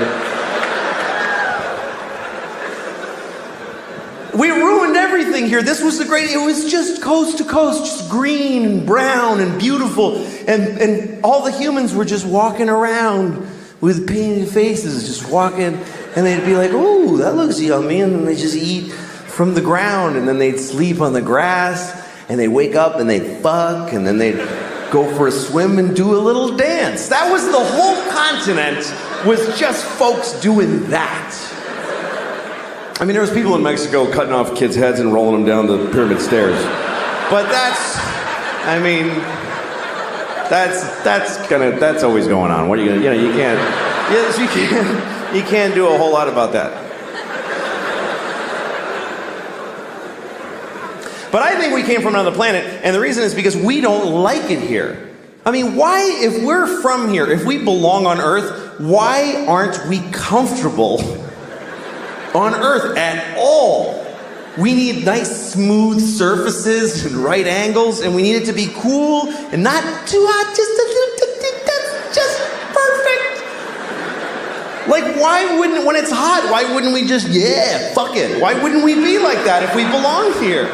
C: We ruined everything here. This was it was just coast to coast, just green and brown and beautiful. And all the humans were just walking around with painted faces, just walking. And they'd be like, ooh, that looks yummy. And then they just eat from the ground. And then they'd sleep on the grass. And they'd wake up and they'd fuck. And then they'd go for a swim and do a little dance. That was the whole continent, was just folks doing that. I mean, there was people in Mexico cutting off kids' heads and rolling them down the pyramid stairs. But that's always going on. What are you gonna, you can't do a whole lot about that. But I think we came from another planet, and the reason is because we don't like it here. I mean, why, if we're from here, if we belong on Earth, why aren't we comfortable on Earth at all? We need nice, smooth surfaces and right angles, and we need it to be cool and not too hot, just a little, that's just perfect. Like, why wouldn't, when it's hot, why wouldn't we just, yeah, fuck it? Why wouldn't we be like that if we belong here?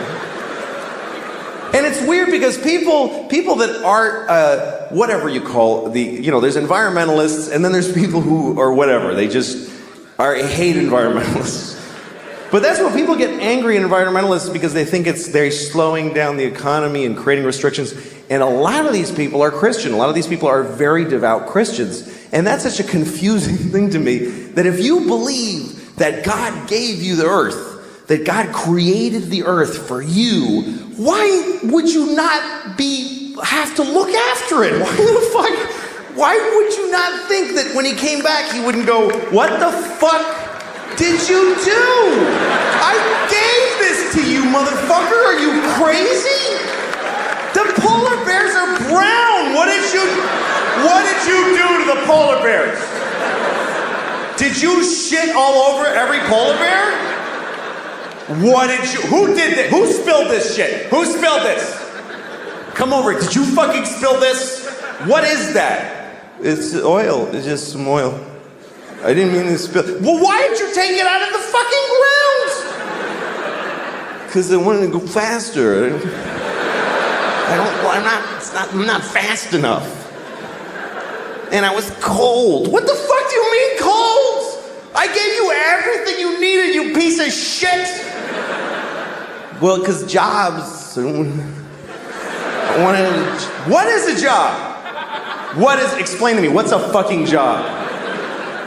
C: And it's weird because people that aren't, whatever you call there's environmentalists, and then there's people who are whatever, they just hate environmentalists. But that's what people get angry at environmentalists, because they think they're slowing down the economy and creating restrictions. And a lot of these people are Christian. A lot of these people are very devout Christians. And that's such a confusing thing to me, that if you believe that God gave you the earth, that God created the earth for you, why would you not have to look after it? Why would you not think that when he came back, he wouldn't go, what the fuck did you do? I gave this to you, motherfucker. Are you crazy? The polar bears are brown. What did you do to the polar bears? Did you shit all over every polar bear? Who did this? Who spilled this shit? Who spilled this? Come over, did you fucking spill this? What is that? It's oil. It's just some oil. I didn't mean to spill. Well, why did you take it out of the fucking ground? Because I wanted to go faster. I'm not fast enough. And I was cold. What the fuck do you mean cold? I gave you everything you needed, you piece of shit. Well, because jobs. What is a job? Explain to me, what's a fucking job?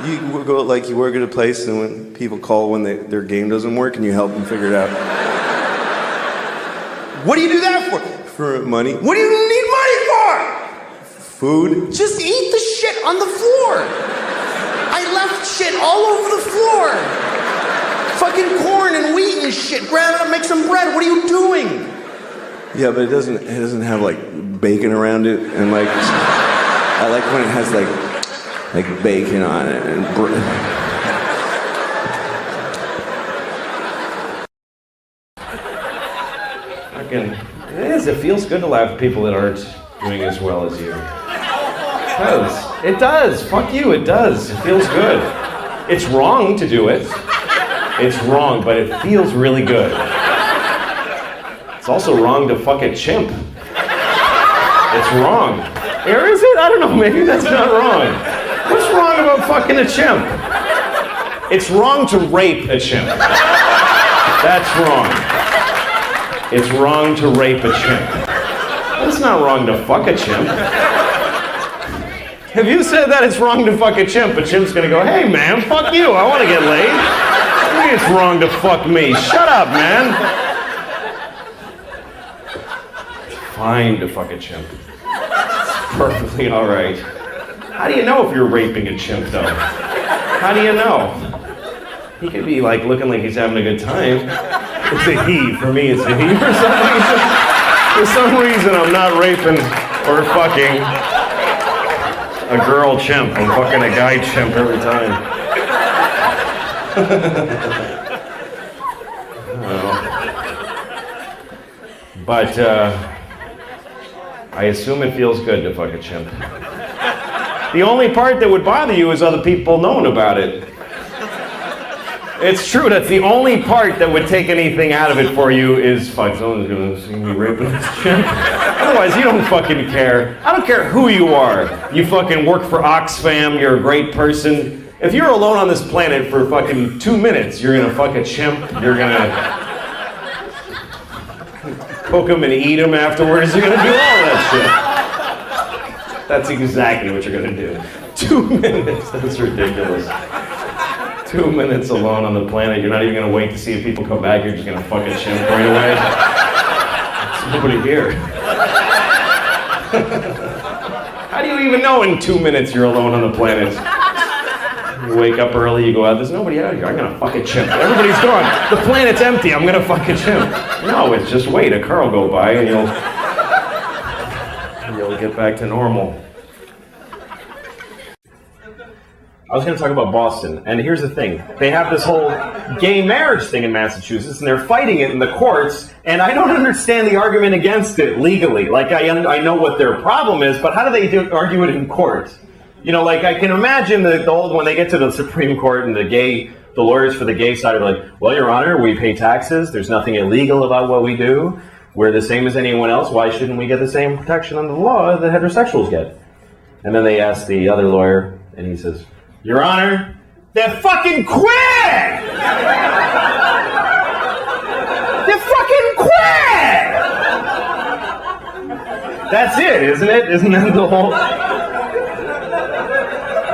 C: You work at a place and when people call when their game doesn't work and you help them figure it out. What do you do that for? For money. What do you need money for? Food. Just eat the shit on the floor. I left shit all over the floor. Fucking corn and wheat and shit. Grab it up, make some bread. What are you doing? Yeah, but it doesn't have like bacon around it and like I like when it has like bacon on it and
A: It feels good to laugh at people that aren't doing as well as you. It does. Fuck you, it does. It feels good. It's wrong to do it. It's wrong, but it feels really good. It's also wrong to fuck a chimp. It's wrong. Or is it? I don't know, maybe that's not wrong. What's wrong about fucking a chimp? It's wrong to rape a chimp. That's wrong. It's wrong to rape a chimp. It's not wrong to fuck a chimp. If you said that it's wrong to fuck a chimp's gonna go, hey man, fuck you, I wanna get laid. What do you mean it's wrong to fuck me? Shut up, man. It's fine to fuck a chimp. It's perfectly alright. How do you know if you're raping a chimp though? How do you know? He could be like looking like he's having a good time. It's a he. For me, it's a he. For some reason, I'm not raping or fucking a girl chimp. I'm fucking a guy chimp every time. But I assume it feels good to fuck a chimp. The only part that would bother you is other people knowing about it. It's true, that's the only part that would take anything out of it for you is, fuck, someone's gonna see me raping this chimp. Otherwise, you don't fucking care. I don't care who you are. You fucking work for Oxfam, you're a great person. If you're alone on this planet for fucking 2 minutes, you're gonna fuck a chimp, you're gonna cook him and eat him afterwards, you're gonna do all that shit. That's exactly what you're gonna do. 2 minutes, that's ridiculous. 2 minutes alone on the planet, you're not even gonna wait to see if people come back, you're just gonna fuck a chimp right away. There's nobody here. How do you even know in 2 minutes you're alone on the planet? You wake up early, you go out, there's nobody out here, I'm gonna fuck a chimp. Everybody's gone, the planet's empty, I'm gonna fuck a chimp. No, it's just wait, a car will go by and you'll get back to normal. I was going to talk about Boston, and here's the thing. They have this whole gay marriage thing in Massachusetts, and they're fighting it in the courts, and I don't understand the argument against it legally. Like, I know what their problem is, but how do they argue it in court? You know, like, I can imagine when they get to the Supreme Court and the lawyers for the gay side are like, well, Your Honor, we pay taxes, there's nothing illegal about what we do, we're the same as anyone else, why shouldn't we get the same protection under the law that heterosexuals get? And then they ask the other lawyer, and he says, Your Honor, they're fucking queer! They're fucking queer! That's it, isn't it? Isn't that the whole...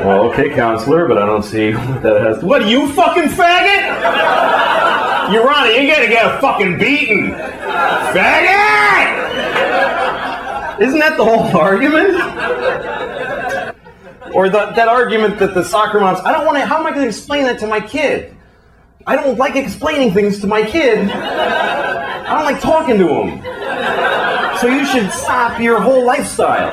A: Well, okay, counselor, but I don't see what that has to... What, are you fucking faggot? Your Honor, you're gonna get a fucking beating. Faggot! Isn't that the whole argument? Or that argument that the soccer moms, how am I going to explain that to my kid? I don't like explaining things to my kid. I don't like talking to him. So you should stop your whole lifestyle.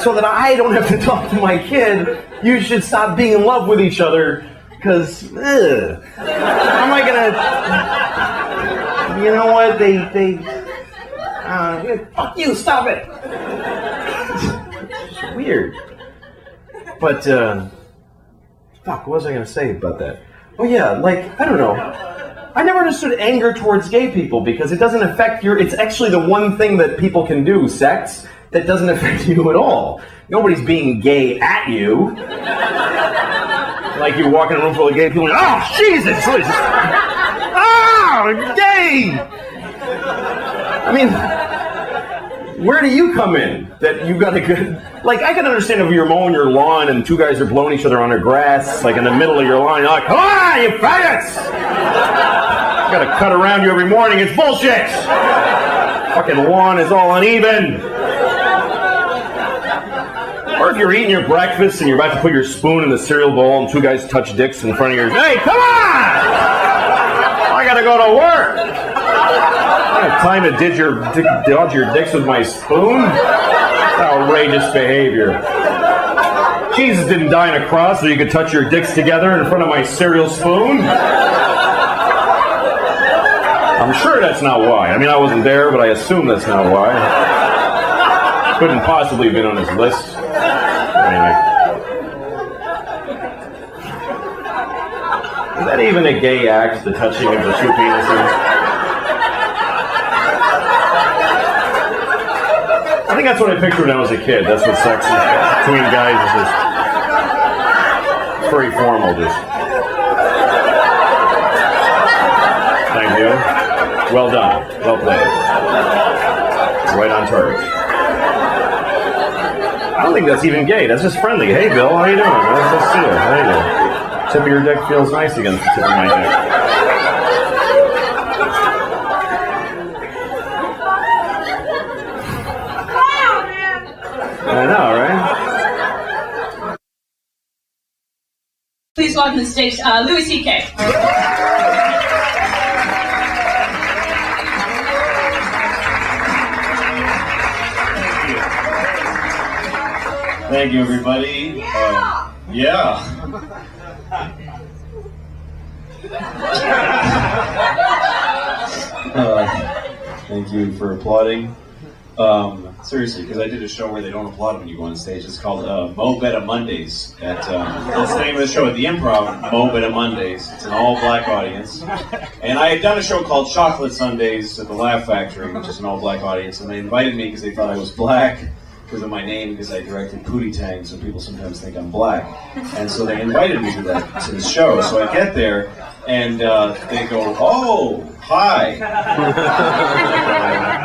A: So that I don't have to talk to my kid, you should stop being in love with each other, because, how am I going to, you know what, fuck you, stop it. It's weird.
C: But, fuck, what was I going to say about that? Oh, yeah, like, I don't know. I never understood anger towards gay people because it doesn't affect it's actually the one thing that people can do, sex, that doesn't affect you at all. Nobody's being gay at you. Like you walk in a room full of gay people and, oh, Jesus! Oh, gay! I mean, where do you come in? That you got a good... Like, I can understand if you're mowing your lawn and two guys are blowing each other on their grass, like in the middle of your lawn, you're like, come on, you faggots! I gotta cut around you every morning, it's bullshit! Fucking lawn is all uneven! Or if you're eating your breakfast and you're about to put your spoon in the cereal bowl and two guys touch dicks in front of your... Hey, come on! I gotta go to work! I don't have time to dodge your dicks with my spoon? Outrageous behavior. Jesus didn't die on a cross so you could touch your dicks together in front of my cereal spoon. I'm sure that's not why. I mean, I wasn't there, but I assume that's not why. Couldn't possibly have been on his list. Anyway. Is that even a gay act, the touching of the two penises? I think that's what I pictured when I was a kid. That's what sex is between guys is just very formal. Just thank you. Well done. Well played. Right on target. I don't think that's even gay. That's just friendly. Hey, Bill, how you doing? Let's see you. How you doing? Tip of your dick feels nice against the tip of my dick. I know, right?
D: Please welcome to the stage Louis C.K.
E: Thank you, everybody. Yeah. Thank you for applauding. Seriously, because I did a show where they don't applaud when you go on stage. It's called Mo Better Mondays. That's the name of the show at the Improv, Mo Better Mondays. It's an all-black audience. And I had done a show called Chocolate Sundays at the Laugh Factory, which is an all-black audience. And they invited me because they thought I was black because of my name, because I directed Pootie Tang, so people sometimes think I'm black. And so they invited me to this show. So I get there, and they go, oh, hi. And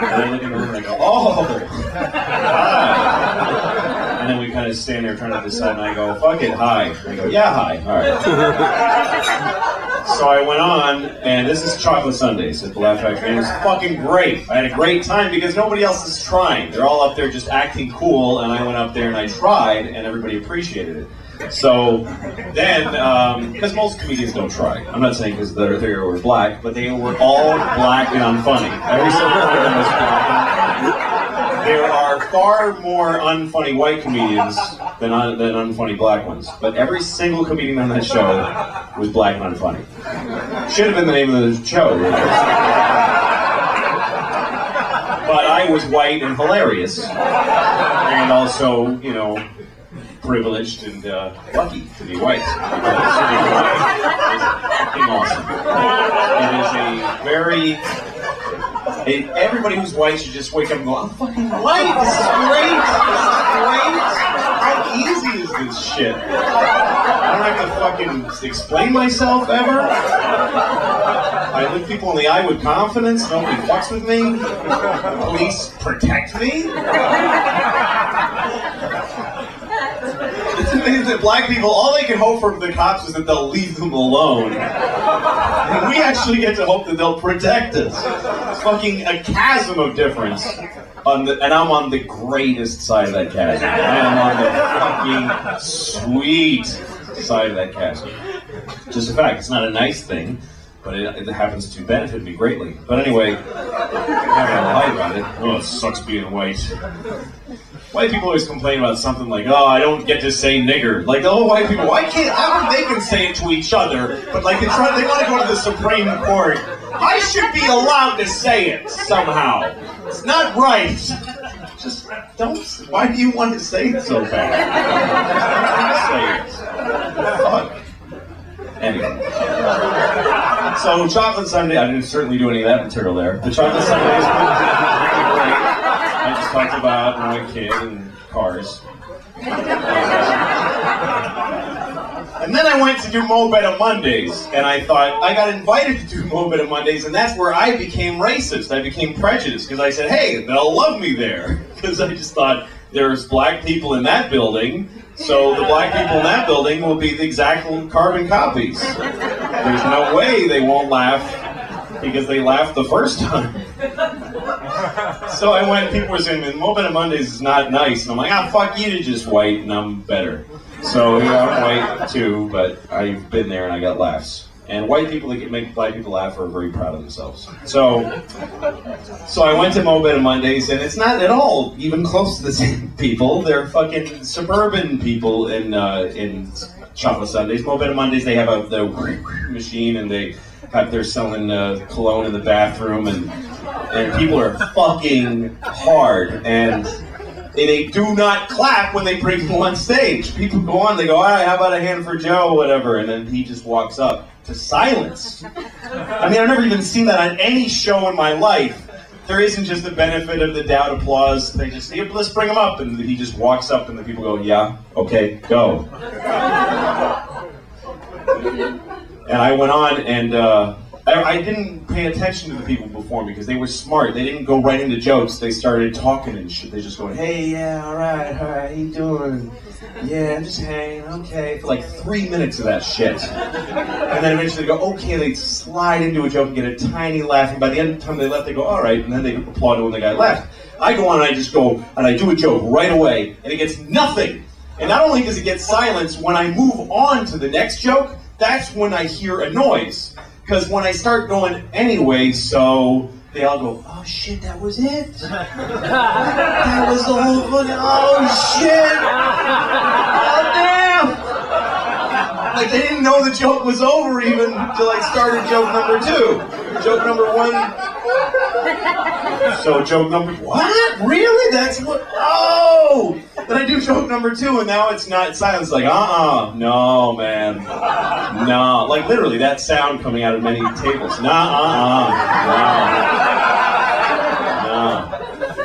E: I look in the room and I go, oh, hi. And then we kind of stand there trying to decide, and I go, fuck it, hi. And they go, yeah, hi. All right. So I went on, and this is Chocolate Sundays at the Laugh Factory, and it was fucking great. I had a great time because nobody else is trying. They're all up there just acting cool, and I went up there and I tried, and everybody appreciated it. So then, because most comedians don't try. I'm not saying because they were black, but they were all black and unfunny. Every single one of them was black. There are far more unfunny white comedians than unfunny black ones. But every single comedian on that show was black and unfunny. Should have been the name of the show. But I was white and hilarious. And also, you know, privileged and lucky to be white. To be white is fucking awesome. It is a very... everybody who's white should just wake up and go, I'm fucking white! This is great! How easy is this shit? I don't have to fucking explain myself ever. I look people in the eye with confidence. Nobody fucks with me. The police protect me. It's amazing that black people, all they can hope from the cops is that they'll leave them alone. And we actually get to hope that they'll protect us. It's fucking a chasm of difference. And I'm on the greatest side of that chasm. I am on the fucking sweet side of that chasm. Just a fact, it's not a nice thing, but it happens to benefit me greatly. But anyway, I'm not gonna lie about it. Oh, it sucks being white. White people always complain about something like, oh, I don't get to say nigger. Like, oh, white people, why can't, how come they can say it to each other, but like they want to go to the Supreme Court. I should be allowed to say it somehow. It's not right. Just Don't. Why do you want to say it so bad? Say it. Fuck. Anyway. So chocolate sundae. I didn't certainly do any of that material there. The chocolate sundaes were great. I just talked about when I was a kid and cars. And then I went to do Mobetta Mondays, and I thought, I got invited to do Mobetta Mondays, and that's where I became racist. I became prejudiced, because I said, hey, they'll love me there. Because I just thought, there's black people in that building, so the black people in that building will be the exact carbon copies. There's no way they won't laugh, because they laughed the first time. So I went, people were saying, Mobetta Mondays is not nice, and I'm like, fuck you, you're just white, and I'm better. So yeah, I'm white too, but I've been there and I got laughs. And white people that make black people laugh are very proud of themselves. So I went to Mobetta Mondays, and it's not at all even close to the same people. They're fucking suburban people in chocolate sundaes. Mobetta Mondays, they have the machine, and they're selling cologne in the bathroom, and people are fucking hard, and they do not clap when they bring people on stage. People go on, they go, all right, how about a hand for Joe, whatever, and then he just walks up to silence. I mean, I've never even seen that on any show in my life. There isn't just the benefit of the doubt applause. They just, let's bring him up, and he just walks up, and the people go, yeah, okay, go. And I went on, and I didn't pay attention to the people before me because they were smart. They didn't go right into jokes. They started talking and shit. They just going, hey, yeah, all right, how you doing? Yeah, I'm just hanging, okay. For like 3 minutes of that shit. And then eventually they go, okay, they slide into a joke and get a tiny laugh. And by the end of the time they left, they go, all right. And then they applaud when the guy left. I go on and I just go, and I do a joke right away, and it gets nothing. And not only does it get silence, when I move on to the next joke, that's when I hear a noise. Because when I start going anyway, so they all go, oh shit, that was it? That was the whole fucking, oh shit! Oh damn! Like they didn't know the joke was over even until I started joke number 2. Joke number 1. So joke number, what? Really? That's what, oh! Then I do joke number 2 and now it's not silence, like, no man. No, like literally that sound coming out of many tables. No.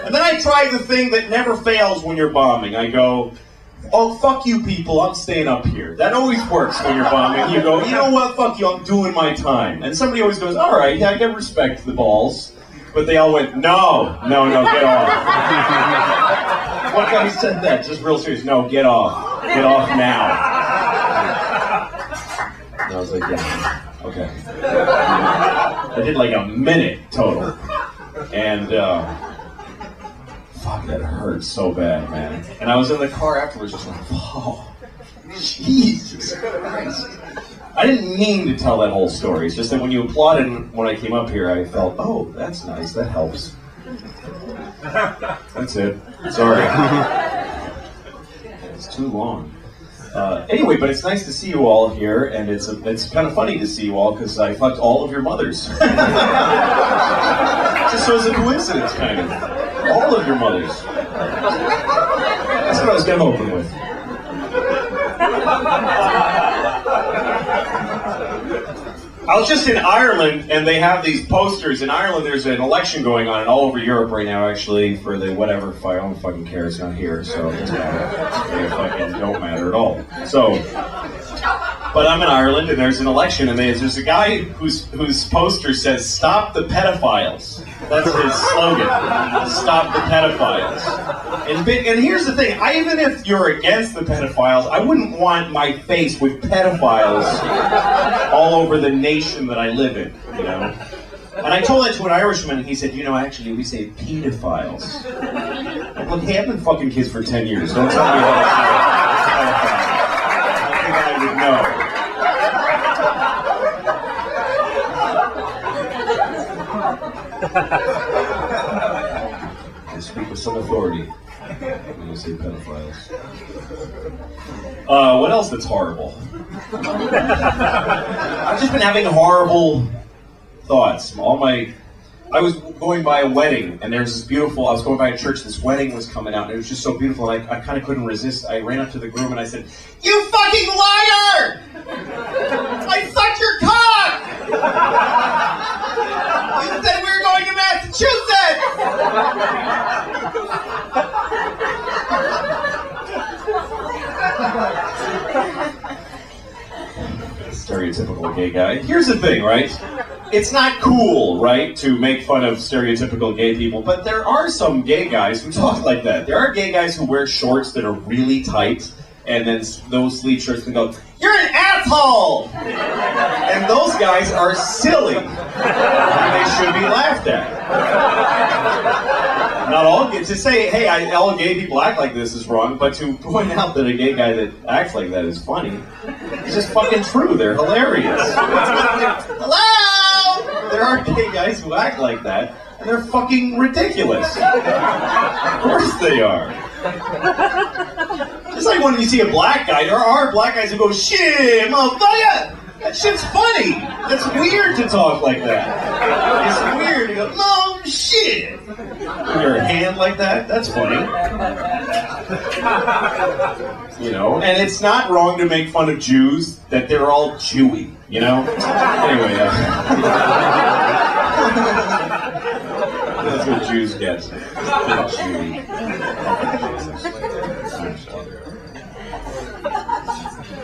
E: And then I try the thing that never fails when you're bombing. I go, oh, fuck you people, I'm staying up here. That always works when you're bombing. You go, you know what, fuck you, I'm doing my time. And somebody always goes, all right, yeah, I can respect the balls. But they all went, no, get off. One guy said that, just real serious, no, get off. Get off now. And I was like, yeah, okay. I did like a minute total. And, fuck, that hurt so bad, man. And I was in the car afterwards just like, oh, Jesus Christ. I didn't mean to tell that whole story. It's just that when you applauded when I came up here, I felt, oh, that's nice, that helps. That's it. Sorry. It's too long. Anyway, but it's nice to see you all here, and it's kind of funny to see you all because I fucked all of your mothers. Just so it's a coincidence, kind of. All of your mothers. That's what I was going to open with. I was just in Ireland, and they have these posters. In Ireland, there's an election going on, and all over Europe right now, actually, for the whatever. I don't fucking care. It's not here, so it doesn't matter. They fucking don't matter at all. So, but I'm in Ireland, and there's an election, and there's a guy whose poster says, "Stop the pedophiles." That's his slogan. Stop the pedophiles. And here's the thing, even if you're against the pedophiles, I wouldn't want my face with pedophiles all over the nation that I live in, you know? And I told that to an Irishman, and he said, you know, actually, we say pedophiles. I'm like, hey, I've been fucking kids for 10 years. Don't tell me how to say pedophiles. I think I would know. I speak with some authority when you say pedophiles. What else that's horrible? I've just been having horrible thoughts. I was going by a wedding, and there's this beautiful, I was going by a church, this wedding was coming out, and it was just so beautiful, and I kind of couldn't resist. I ran up to the groom and I said, "You fucking liar! I sucked your cock! You said we were going to Massachusetts!" Stereotypical gay guy. Here's the thing, right? It's not cool, right, to make fun of stereotypical gay people, but there are some gay guys who talk like that. There are gay guys who wear shorts that are really tight, and then those sleeve shirts can go, "You're an asshole!" And those guys are silly. And they should be laughed at. Not all to say, hey, all gay people act like this is wrong, but to point out that a gay guy that acts like that is funny, it's just fucking true. They're hilarious. Hello! There are gay guys who act like that, and they're fucking ridiculous. Of course they are. Just like when you see a black guy, there are black guys who go, "Shit, motherfucker! That shit's funny. That's weird to talk like that. It's weird to go, no, shit. With your hand like that, that's funny. You know, and it's not wrong to make fun of Jews that they're all Jewy, you know? Anyway, that's what Jews get. They're Jewy.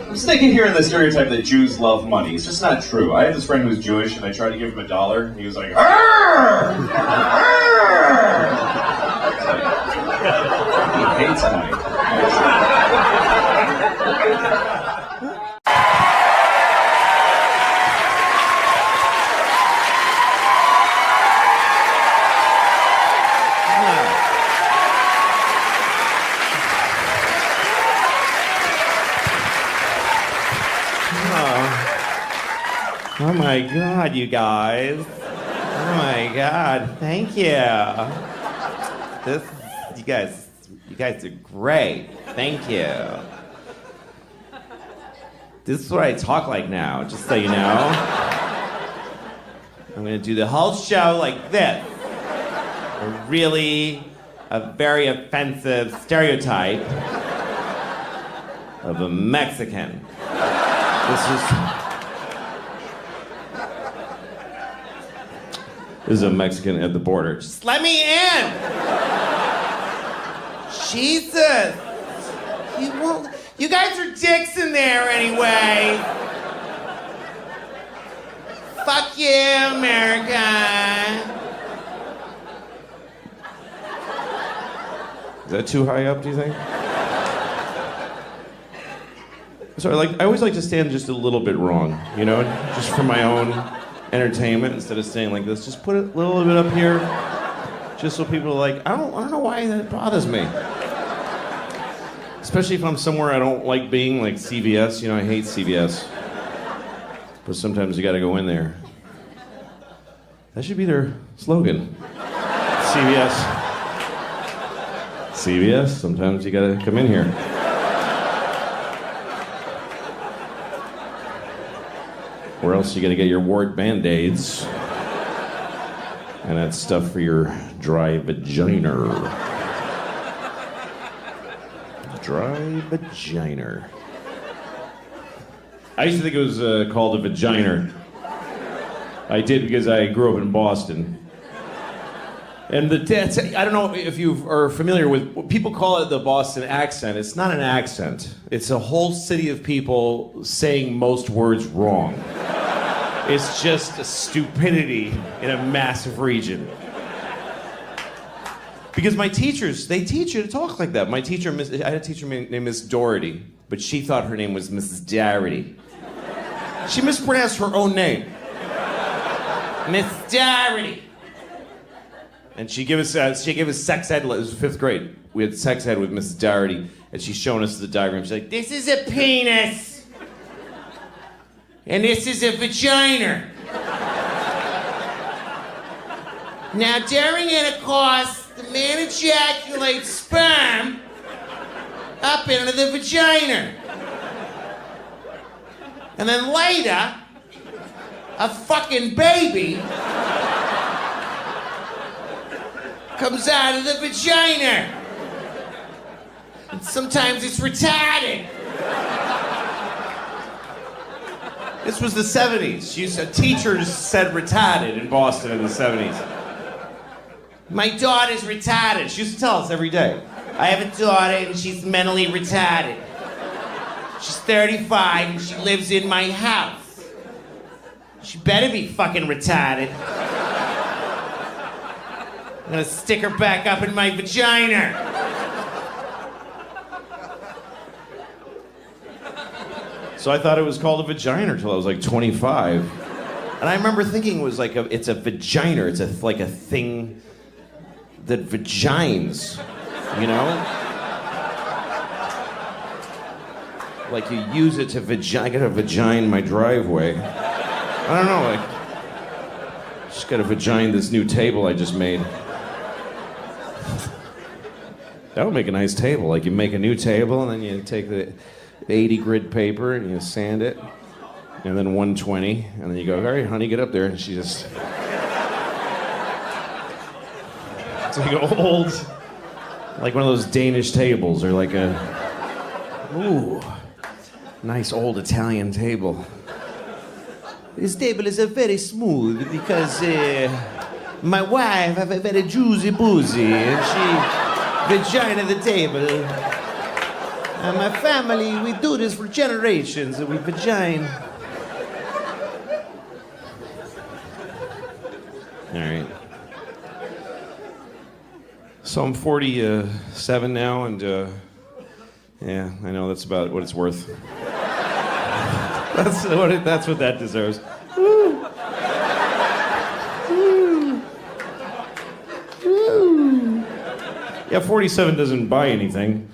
E: I'm just thinking here in the stereotype that Jews love money. It's just not true. I have this friend who's Jewish, and I tried to give him $1, and he was like, "Arr! Arr!" He hates money.
B: Oh my God, you guys. Oh my God, thank you. You guys are great. Thank you. This is what I talk like now, just so you know. I'm gonna do the whole show like this. A very offensive stereotype of a Mexican. This is a Mexican at the border. Just let me in! Jesus! You guys are dicks in there anyway! Fuck you, America! Is that too high up, do you think? Sorry, I always like to stand just a little bit wrong, you know? Just for my own entertainment, instead of staying like this, just put it a little bit up here, just so people are like, I don't know why that bothers me. Especially if I'm somewhere I don't like being, like CVS. You know, I hate CVS. But sometimes you gotta go in there. That should be their slogan. CVS. CVS, sometimes you gotta come in here. Or else you gotta get your wart Band-Aids. And that stuff for your dry vagina. Dry vagina. I used to think it was called a vagina. I did because I grew up in Boston. And I don't know if you are familiar with, people call it the Boston accent. It's not an accent. It's a whole city of people saying most words wrong. It's just a stupidity in a massive region. Because my teachers, they teach you to talk like that. I had a teacher named Miss Doherty, but she thought her name was Mrs. Doherty. She mispronounced her own name. Miss Doherty. And she gave us sex ed. It was 5th grade. We had sex ed with Mrs. Doherty, and she's showing us the diagram. She's like, "This is a penis. And this is a vagina. Now, during intercourse, the man ejaculates sperm up into the vagina. And then later, a fucking baby
C: comes out of the vagina. And sometimes it's retarded. This was the 70s. Teachers said retarded in Boston in the 70s. My daughter's retarded. She used to tell us every day. I have a daughter and she's mentally retarded. She's 35 and she lives in my house. She better be fucking retarded. I'm gonna stick her back up in my vagina. So I thought it was called a vagina until I was like 25. And I remember thinking it was like it's a vagina. It's like a thing that vagines, you know? Like you use it to I got a vagina in my driveway. I don't know, like, just got to vagina this new table I just made. That would make a nice table. Like you make a new table and then you take the 80 grid paper and you sand it, and then 120, and then you go, all right, honey, get up there, and she just... It's like an old, like one of those Danish tables, or like a, ooh, nice old Italian table. This table is very smooth because my wife have a very juicy boozy, and she vagina the table. And my family, we do this for generations, and we vagina. All right. So I'm 47 now, and yeah, I know that's about what it's worth. That's what that deserves. Woo. Woo. Woo. Yeah, 47 doesn't buy anything.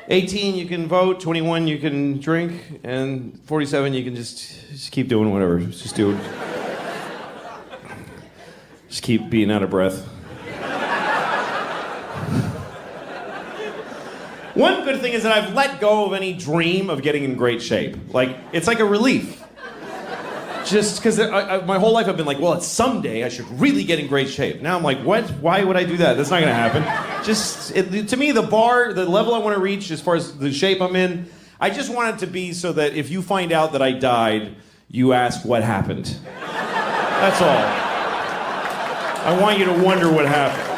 C: 18, you can vote. 21, you can drink. And 47, you can just keep doing whatever. Just do it. Just keep being out of breath. One good thing is that I've let go of any dream of getting in great shape. Like, it's like a relief. Just because my whole life I've been like, well, it's someday I should really get in great shape. Now I'm like, what? Why would I do that? That's not going to happen. To me, the level I want to reach as far as the shape I'm in, I just want it to be so that if you find out that I died, you ask what happened. That's all. I want you to wonder what happened.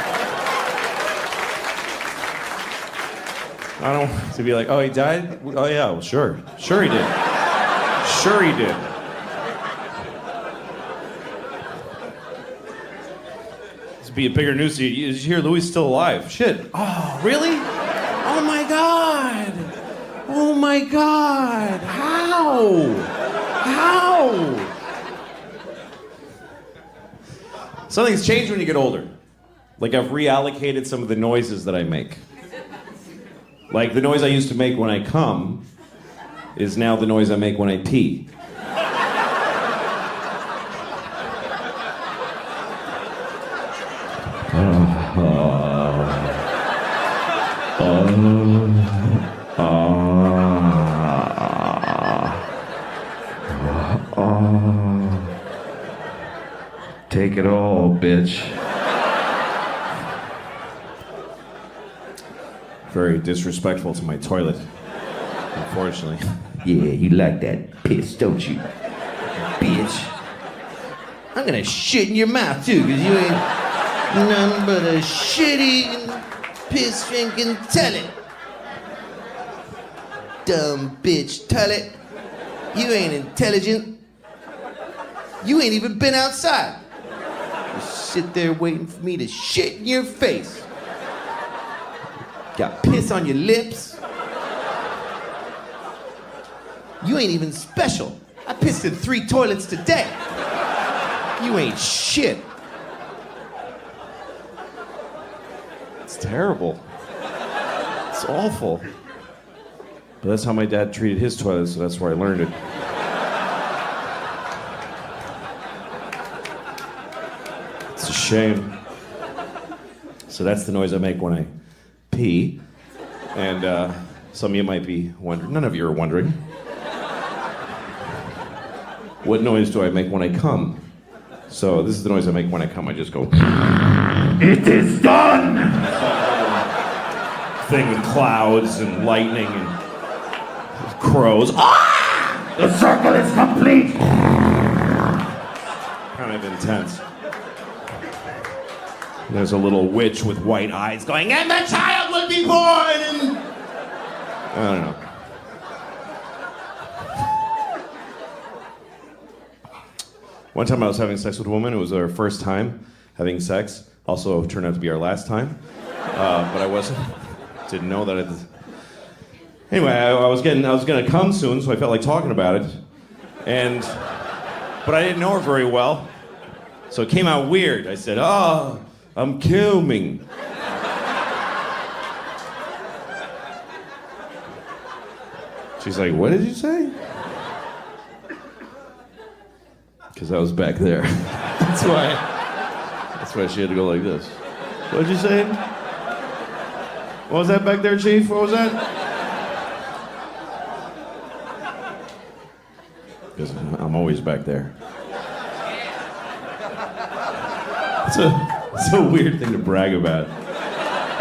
C: I don't want to be like, oh, he died? Oh, yeah, well, sure. Sure he did. Sure he did. Be a bigger news. Did you hear Louis is still alive? Shit. Oh, really? Oh my God. Oh my God. How? How? Something's changed when you get older. Like I've reallocated some of the noises that I make. Like the noise I used to make when I come is now the noise I make when I pee. Take it all, bitch. Very disrespectful to my toilet, unfortunately. Yeah, you like that piss, don't you? Bitch. I'm gonna shit in your mouth, too, because you ain't nothing but a shitty, piss-drinking toilet. Dumb bitch toilet. You ain't intelligent. You ain't even been outside. You sit there waiting for me to shit in your face. Got piss on your lips. You ain't even special. I pissed in 3 toilets today. You ain't shit. It's terrible. It's awful. But that's how my dad treated his toilet, so that's where I learned it. It's a shame. So that's the noise I make when I pee. And some of you might be wondering, none of you are wondering. What noise do I make when I come? So this is the noise I make when I come. I just go...
B: It is done!
A: Thing with clouds and lightning and crows. Ah!
B: The circle is complete!
A: Kind of intense. There's a little witch with white eyes going, and the child will be born! And... I don't know. One time I was having sex with a woman. It was our first time having sex. Also turned out to be our last time. But I didn't know that. Anyway, I was gonna come soon, so I felt like talking about it. But I didn't know her very well. So it came out weird. I said, I'm coming. She's like, what did you say? Because I was back there. That's why she had to go like this. What did you say? What was that back there, Chief? What was that? Because I'm always back there. It's a weird thing to brag about.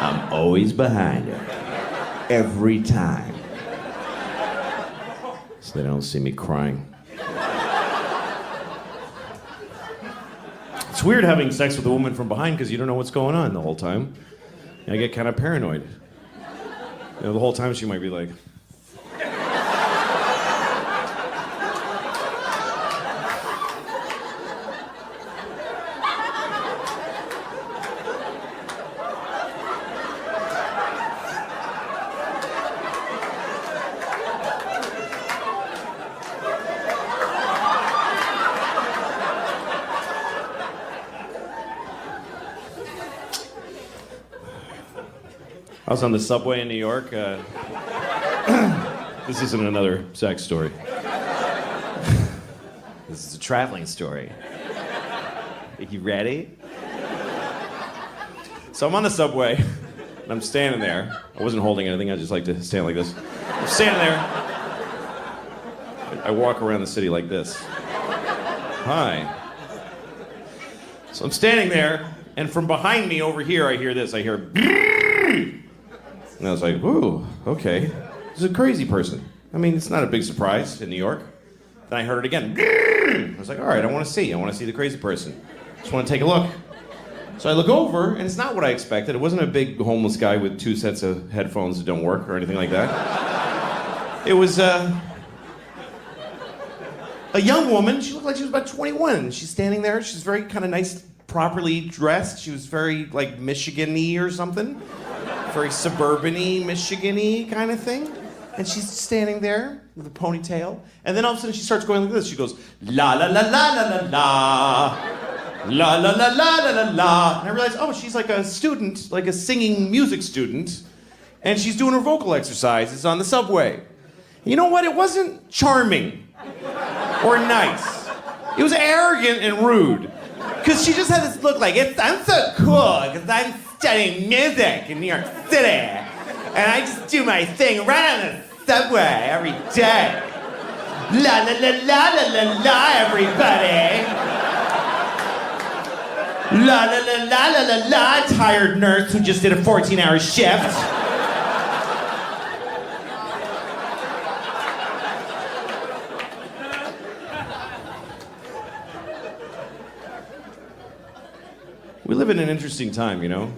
A: I'm always behind her. Every time. So they don't see me crying. It's weird having sex with a woman from behind because you don't know what's going on the whole time. I get kind of paranoid. The whole time she might be like... I was on the subway in New York. This isn't another sex story. This is a traveling story. Are you ready? So I'm on the subway, and I'm standing there. I wasn't holding anything. I just like to stand like this. I'm standing there. I walk around the city like this. Hi. So I'm standing there, and from behind me over here, I hear this. I hear... And I was like, ooh, okay. This is a crazy person. I mean, it's not a big surprise in New York. Then I heard it again. I was like, all right, I want to see the crazy person. Just want to take a look. So I look over, and it's not what I expected. It wasn't a big homeless guy with 2 sets of headphones that don't work or anything like that. It was a young woman. She looked like she was about 21. She's standing there. She's very kind of nice, properly dressed. She was very, like, Michigan-y or something. Very suburban-y, Michigan-y kind of thing. And she's standing there with a ponytail. And then all of a sudden she starts going like this. She goes, la la la la la la la. La la la la la la la. And I realized, oh, she's like a student, like a singing music student. And she's doing her vocal exercises on the subway. You know what? It wasn't charming or nice. It was arrogant and rude. Because she just had this look like, I'm so cool, because I'm studying music in New York City. And I just do my thing right on the subway every day. La la la la la la la, everybody. La la la la la la la, tired nurse who just did a 14-hour shift. We live in an interesting time, you know?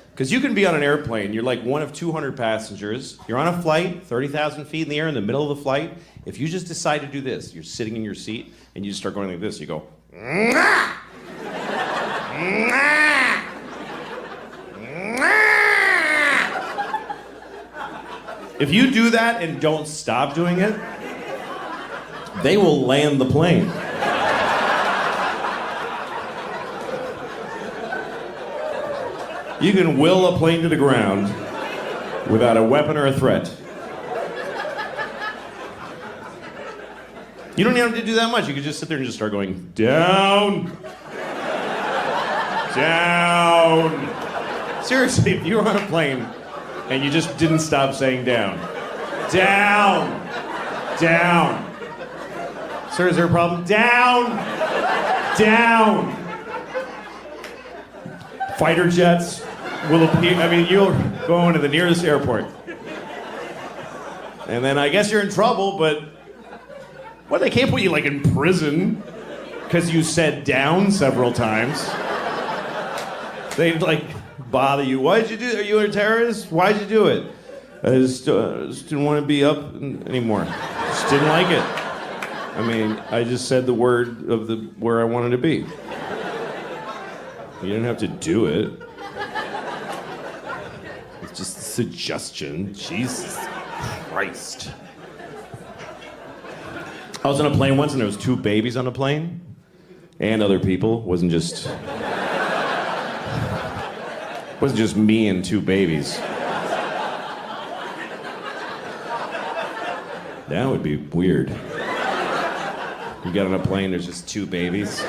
A: Because you can be on an airplane, you're like one of 200 passengers, you're on a flight, 30,000 feet in the air, in the middle of the flight. If you just decide to do this, you're sitting in your seat, and you just start going like this, you go, Mwah! Mwah! Mwah! If you do that and don't stop doing it, they will land the plane. You can will a plane to the ground without a weapon or a threat. You don't even have to do that much. You could just sit there and just start going, down, down. Seriously, if you were on a plane and you just didn't stop saying down, down, down. Sir, is there a problem? Down, down. fighter jets will appear. I mean, you'll go into the nearest airport. And then I guess you're in trouble, but well, they can't put you like in prison because you said down several times. They'd like bother you. Why'd you do it? Are you a terrorist? Why'd you do it? I just didn't want to be up anymore. Just didn't like it. I mean, I just said the word of the where I wanted to be. You didn't have to do it. It's just a suggestion. Jesus Christ. I was on a plane once and there was 2 babies on the plane. And other people. Wasn't just me and 2 babies. That would be weird. You get on a plane, there's just 2 babies.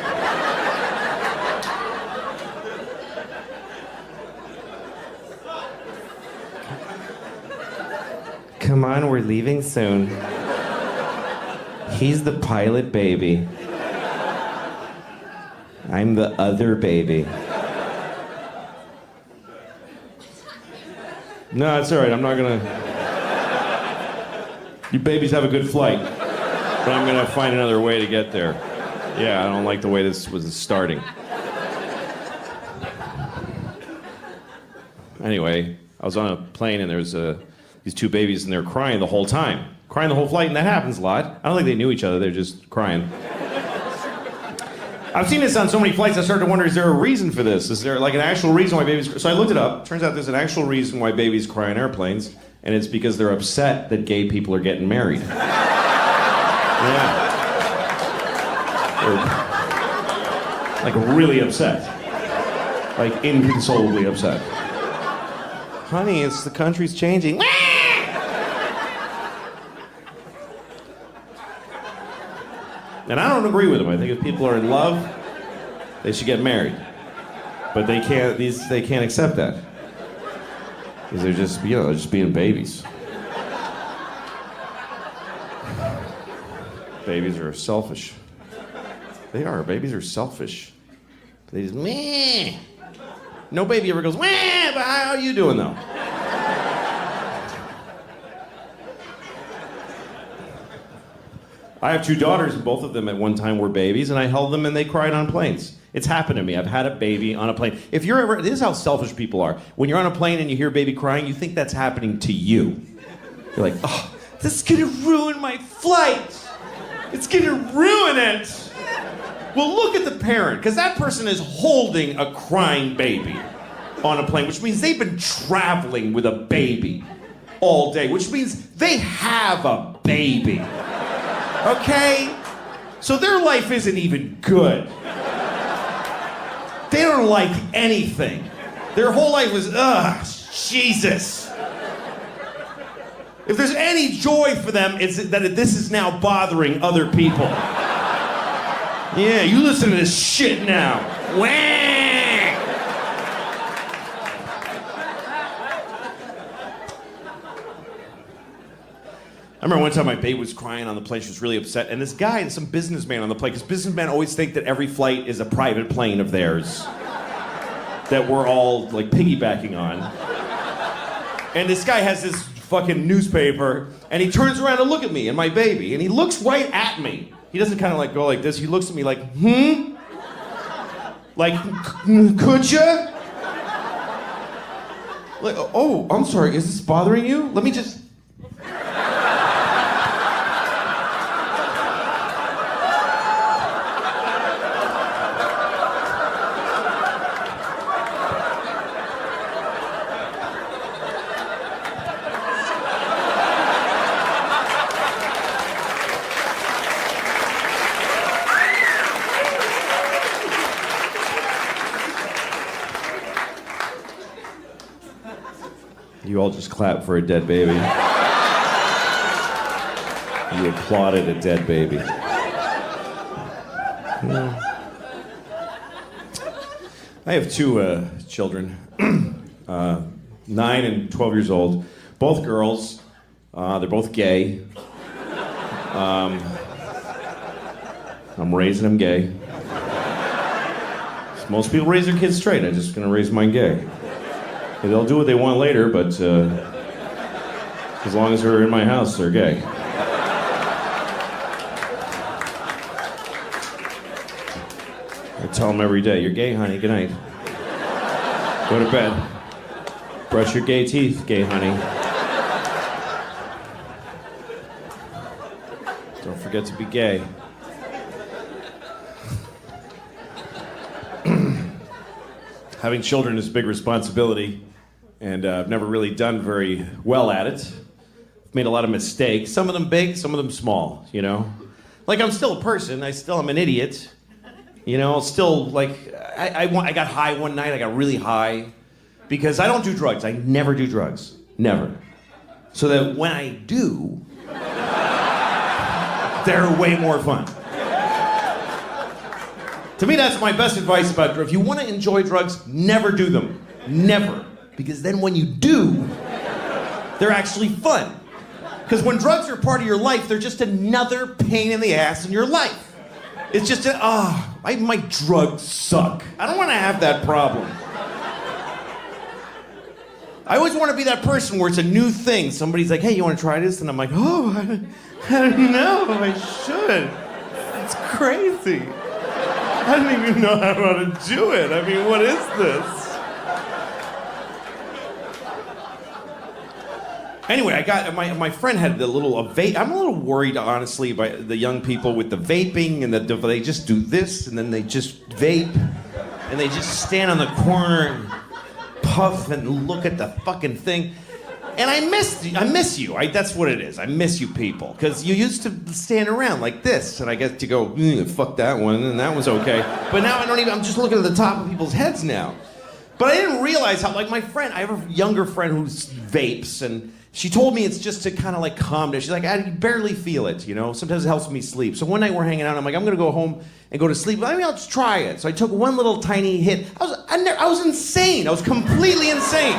A: Come on, we're leaving soon. He's the pilot baby. I'm the other baby. No, it's all right. I'm not gonna. You babies have a good flight, but I'm gonna find another way to get there. Yeah, I don't like the way this was starting. Anyway, I was on a plane and there was these 2 babies and they were crying the whole time. Crying the whole flight, and that happens a lot. I don't think they knew each other, they're just crying. I've seen this on so many flights, I started to wonder, is there a reason for this? Is there like an actual reason why babies cry? So I looked it up. Turns out there's an actual reason why babies cry on airplanes, and it's because they're upset that gay people are getting married. Yeah. They're like really upset. Like inconsolably upset. Honey, it's the country's changing. And I don't agree with them. I think if people are in love, they should get married. But they can't accept that. Because they're just, they're just being babies. Babies are selfish. They are. Babies are selfish. They just, meh. No baby ever goes, meh, but how are you doing though? I have 2 daughters, and both of them at one time were babies, and I held them and they cried on planes. It's happened to me. I've had a baby on a plane. If you're ever, this is how selfish people are. When you're on a plane and you hear a baby crying, you think that's happening to you. You're like, oh, this is gonna ruin my flight. It's gonna ruin it. Well, look at the parent, because that person is holding a crying baby on a plane, which means they've been traveling with a baby all day, which means they have a baby. Okay? So their life isn't even good. They don't like anything. Their whole life was, Jesus. If there's any joy for them, it's that this is now bothering other people. Yeah, you listen to this shit now. Wah! I remember one time my babe was crying on the plane. She was really upset. And this guy and some businessman on the plane, because businessmen always think that every flight is a private plane of theirs that we're all like piggybacking on. And this guy has this fucking newspaper, and he turns around to look at me and my baby, and he looks right at me. He doesn't kind of like go like this. He looks at me like, Like, could ya? Like, oh, I'm sorry. Is this bothering you? Let me just... You all just clapped for a dead baby. You applauded a dead baby. Yeah. I have 2 children, 9 and 12 years old, both girls. They're both gay. I'm raising them gay.
B: Most people raise their kids straight. I'm just gonna raise mine gay. And they'll do what they want later, but as long as they're in my house, they're gay. I tell them every day, "You're gay, honey. Good night. Go to bed. Brush your gay teeth, gay honey. Don't forget to be gay." Having children is a big responsibility, and I've never really done very well at it. I've made a lot of mistakes, some of them big, some of them small, you know? Like, I'm still a person, I still am an idiot. You know, still, like, I got high one night, I got really high, because I don't do drugs, I never do drugs, never. So that when I do, they're way more fun. To me, that's my best advice about drugs. If you want to enjoy drugs, never do them. Never. Because then when you do, they're actually fun. Because when drugs are part of your life, they're just another pain in the ass in your life. It's just, my drugs suck. I don't want to have that problem. I always want to be that person where it's a new thing. Somebody's like, "Hey, you want to try this?" And I'm like, "Oh, I don't know, I should. It's crazy. I don't even know how to do it. I mean, what is this?" Anyway, I got my friend had the little vape. I'm a little worried, honestly, by the young people with the vaping and they just do this and then they just vape and they just stand on the corner and puff and look at the fucking thing. And I miss you. That's what it is. I miss you people. Because you used to stand around like this, and I get to go, fuck that one, and that was okay. But now I'm just looking at the top of people's heads now. But I didn't realize how, like, my friend, I have a younger friend who vapes, and she told me it's just to kind of like calm down. She's like, "I barely feel it, you know? Sometimes it helps me sleep." So one night we're hanging out, I'm like, "I'm gonna go home and go to sleep. Maybe I'll just try it." So I took one little tiny hit. I was insane. I was completely insane.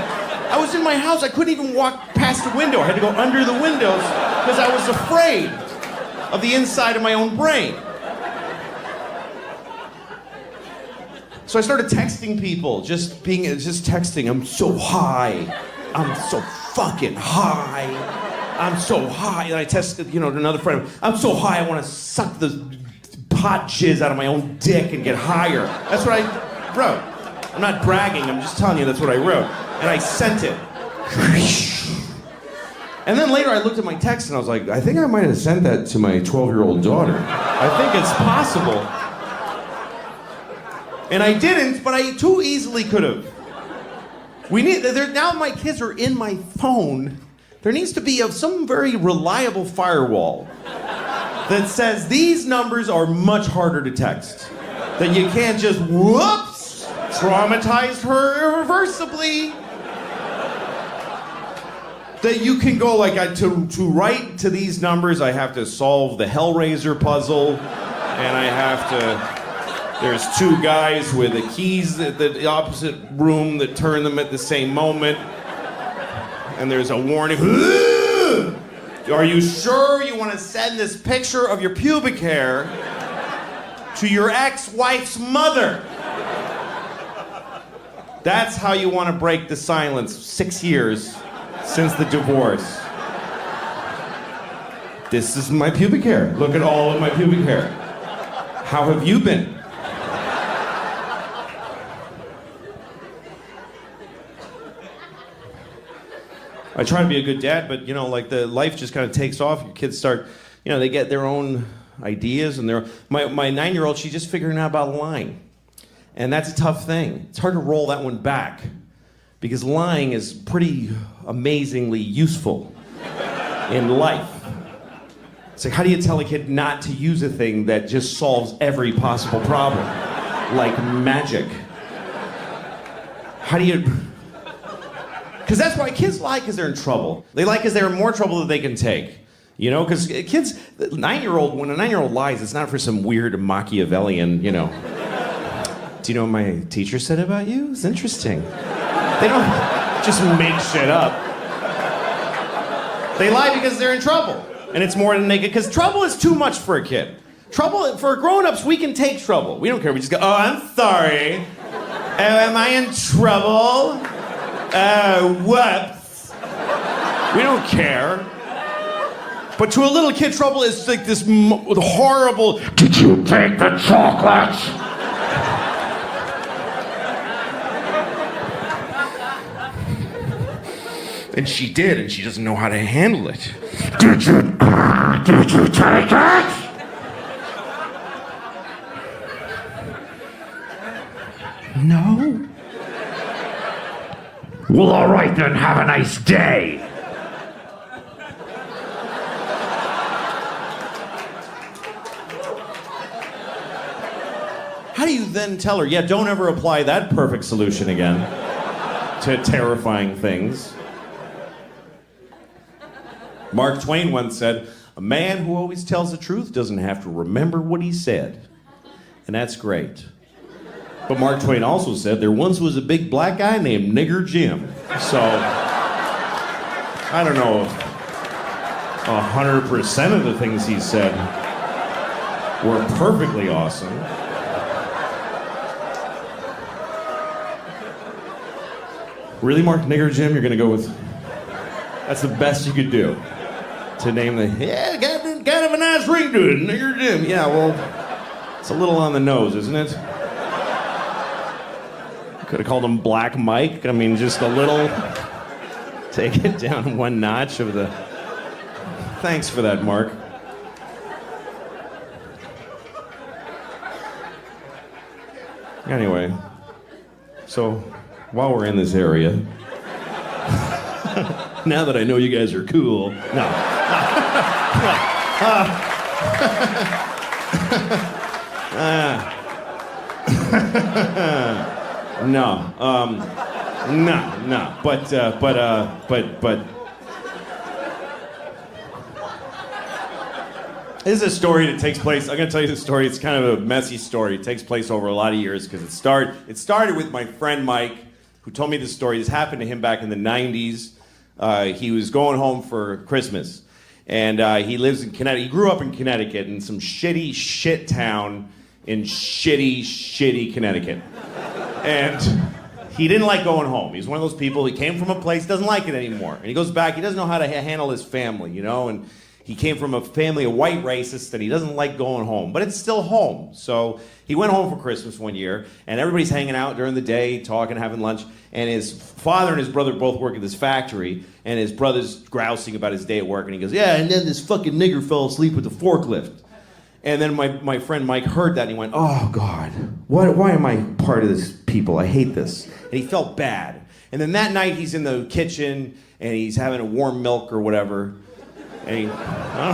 B: I was in my house. I couldn't even walk past the window. I had to go under the windows because I was afraid of the inside of my own brain. So I started texting people, just texting. "I'm so high. I'm so fucking high. I'm so high." And I texted, to another friend. "I'm so high. I want to suck the pot jizz out of my own dick and get higher." That's what I wrote. I'm not bragging. I'm just telling you that's what I wrote. And I sent it. And then later I looked at my text and I was like, I think I might have sent that to my 12-year-old daughter. I think it's possible. And I didn't, but I too easily could have. Now my kids are in my phone. There needs to be some very reliable firewall that says these numbers are much harder to text. That you can't just, whoops, traumatized her irreversibly. That you can go like, to write to these numbers, I have to solve the Hellraiser puzzle, and I have to, there's two guys with the keys at the opposite room that turn them at the same moment, and there's a warning. Are you sure you want to send this picture of your pubic hair to your ex-wife's mother? That's how you want to break the silence 6 years since the divorce. This is my pubic hair. Look at all of my pubic hair. How have you been? I try to be a good dad, but like the life just kind of takes off. Your kids start, they get their own ideas, and my 9-year-old, she's just figuring out about lying. And that's a tough thing. It's hard to roll that one back because lying is pretty amazingly useful in life. It's like, how do you tell a kid not to use a thing that just solves every possible problem? Like magic. How do you... Because that's why kids lie, because they're in trouble. They lie because they're in more trouble than they can take. Because kids, when a 9-year-old lies, it's not for some weird Machiavellian, Do you know what my teacher said about you? It's interesting. They don't just make shit up. They lie because they're in trouble. And it's more than they get, because trouble is too much for a kid.
A: Trouble, for grown-ups, we can take trouble. We don't care. We just go, oh, I'm sorry. Oh, am I in trouble? Whoops. We don't care. But to a little kid, trouble is like this horrible, did you take the chocolates?
C: And she did, and she doesn't know how to handle it.
B: Did you take it?
C: No.
B: Well, all right then, have a nice day.
A: How do you then tell her, yeah, don't ever apply that perfect solution again to terrifying things? Mark Twain once said, a man who always tells the truth doesn't have to remember what he said. And that's great. But Mark Twain also said there once was a big black guy named Nigger Jim. So, I don't know if 100% of the things he said were perfectly awesome. Really, Mark, Nigger Jim, you're gonna go with... That's the best you could do. To name the... Yeah, kind of a nice ring to it, Nigger Jim. Yeah, well, it's a little on the nose, isn't it? Could have called him Black Mike. I mean, just a little... Take it down one notch of the... Thanks for that, Mark. Anyway, so... While we're in this area, now that I know you guys are cool, but this is a story that takes place. I'm going to tell you the story. It's kind of a messy story. It takes place over a lot of years because it started with my friend Mike, who told me this story. This happened to him back in the 90s. He was going home for Christmas. And he lives in Connecticut. He grew up in Connecticut in some shitty shit town in shitty Connecticut. And he didn't like going home. He's one of those people, he came from a place, doesn't like it anymore. And he goes back, he doesn't know how to handle his family, you know? And he came from a family of white racists and he doesn't like going home, but it's still home. So he went home for Christmas one year and everybody's hanging out during the day, talking, having lunch. And his father and his brother both work at this factory and his brother's grousing about his day at work. And he goes, yeah, and then this fucking nigger fell asleep with the forklift. And then my friend Mike heard that and he went, oh God, why am I part of this people? I hate this. And he felt bad. And then that night he's in the kitchen and he's having a warm milk or whatever. And I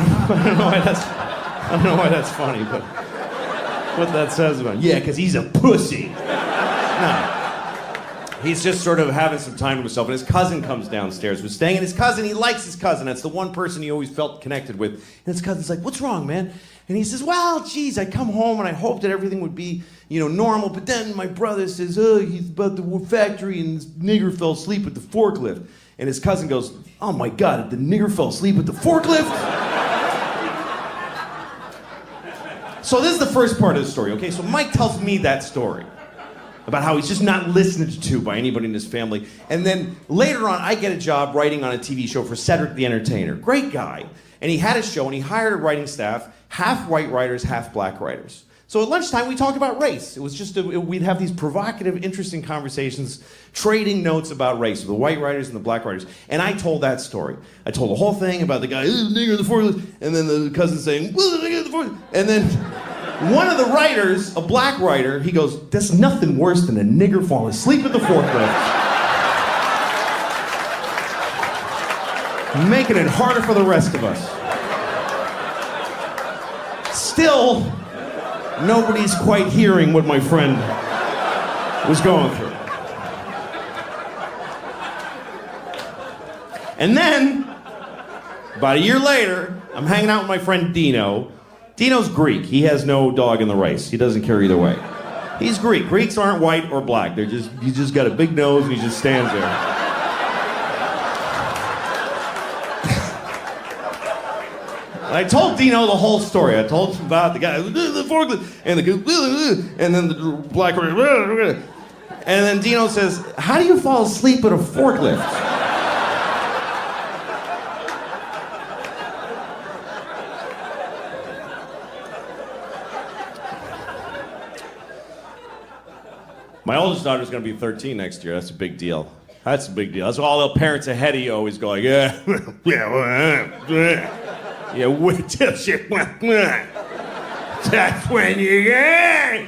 A: don't know why that's funny, but what that says about him. Yeah, because he's a pussy. No. He's just sort of having some time to himself, and his cousin comes downstairs. Was staying, and his cousin, he likes his cousin. That's the one person he always felt connected with. And his cousin's like, what's wrong, man? And he says, well, geez, I come home and I hoped that everything would be, normal, but then my brother says, oh, he's about the factory and this nigger fell asleep with the forklift. And his cousin goes, oh my God, the nigger fell asleep with the forklift? So this is the first part of the story, okay? So Mike tells me that story about how he's just not listened to by anybody in his family. And then later on, I get a job writing on a TV show for Cedric the Entertainer. Great guy. And he had a show and he hired a writing staff, half white writers, half black writers. So at lunchtime, we talked about race. It was just, we'd have these provocative, interesting conversations, trading notes about race, with the white writers and the black writers. And I told that story. I told the whole thing about the guy, nigger the forklift, and then the cousin saying, well, the nigger the forklift. And then one of the writers, a black writer, he goes, there's nothing worse than a nigger falling asleep at the forklift. Making it harder for the rest of us. Still, nobody's quite hearing what my friend was going through. And then, about a year later, I'm hanging out with my friend Dino. Dino's Greek. He has no dog in the race. He doesn't care either way. He's Greek. Greeks aren't white or black. He just got a big nose and he just stands there.
B: And I told Dino the whole story. I told him about the guy, the forklift, and and then the black, and then Dino says, "How do you fall asleep at a forklift?" My oldest daughter's gonna be 13 next year. That's a big deal. That's a big deal. That's why all the parents ahead of you always go like, yeah, yeah, wait till she, that's when you get.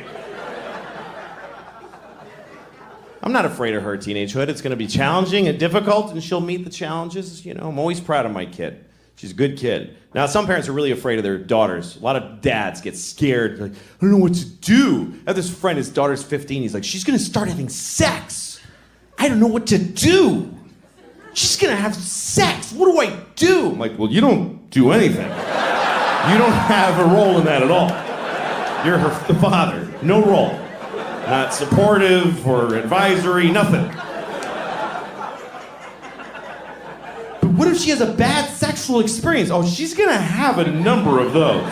B: I'm not afraid of her teenagehood. It's gonna be challenging and difficult, and she'll meet the challenges. You know, I'm always proud of my kid. She's a good kid. Now, some parents are really afraid of their daughters. A lot of dads get scared. Like, I don't know what to do. I have this friend, his daughter's 15. He's like, she's gonna start having sex. I don't know what to do. She's gonna have sex. What do I do? I'm like, well, you don't do anything. You don't have a role in that at all. You're the father. No role. Not supportive or advisory, nothing. What if she has a bad sexual experience? Oh, she's gonna have a number of those.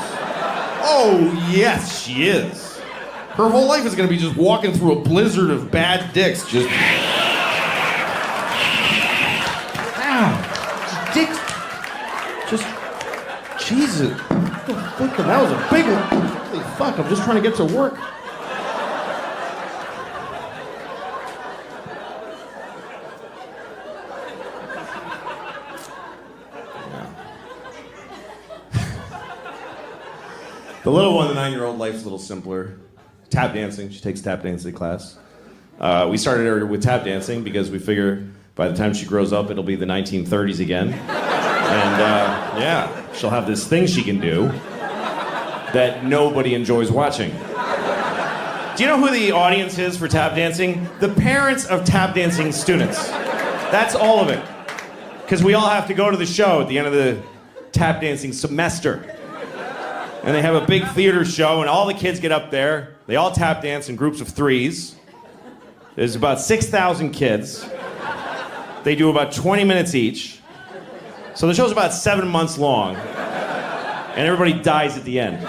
B: Oh, yes, she is. Her whole life is gonna be just walking through a blizzard of bad dicks, just... Ow. Dicks. Just... Jesus. That was a big one. Holy fuck, I'm just trying to get to work. The little one, the 9-year-old, life's a little simpler. Tap dancing, she takes tap dancing class. We started her with tap dancing because we figure by the time she grows up, it'll be the 1930s again. And yeah, she'll have this thing she can do that nobody enjoys watching. Do you know who the audience is for tap dancing? The parents of tap dancing students. That's all of it. Because we all have to go to the show at the end of the tap dancing semester. And they have a big theater show, and all the kids get up there. They all tap dance in groups of 3s. There's about 6,000 kids. They do about 20 minutes each. So the show's about 7 months long. And everybody dies at the end.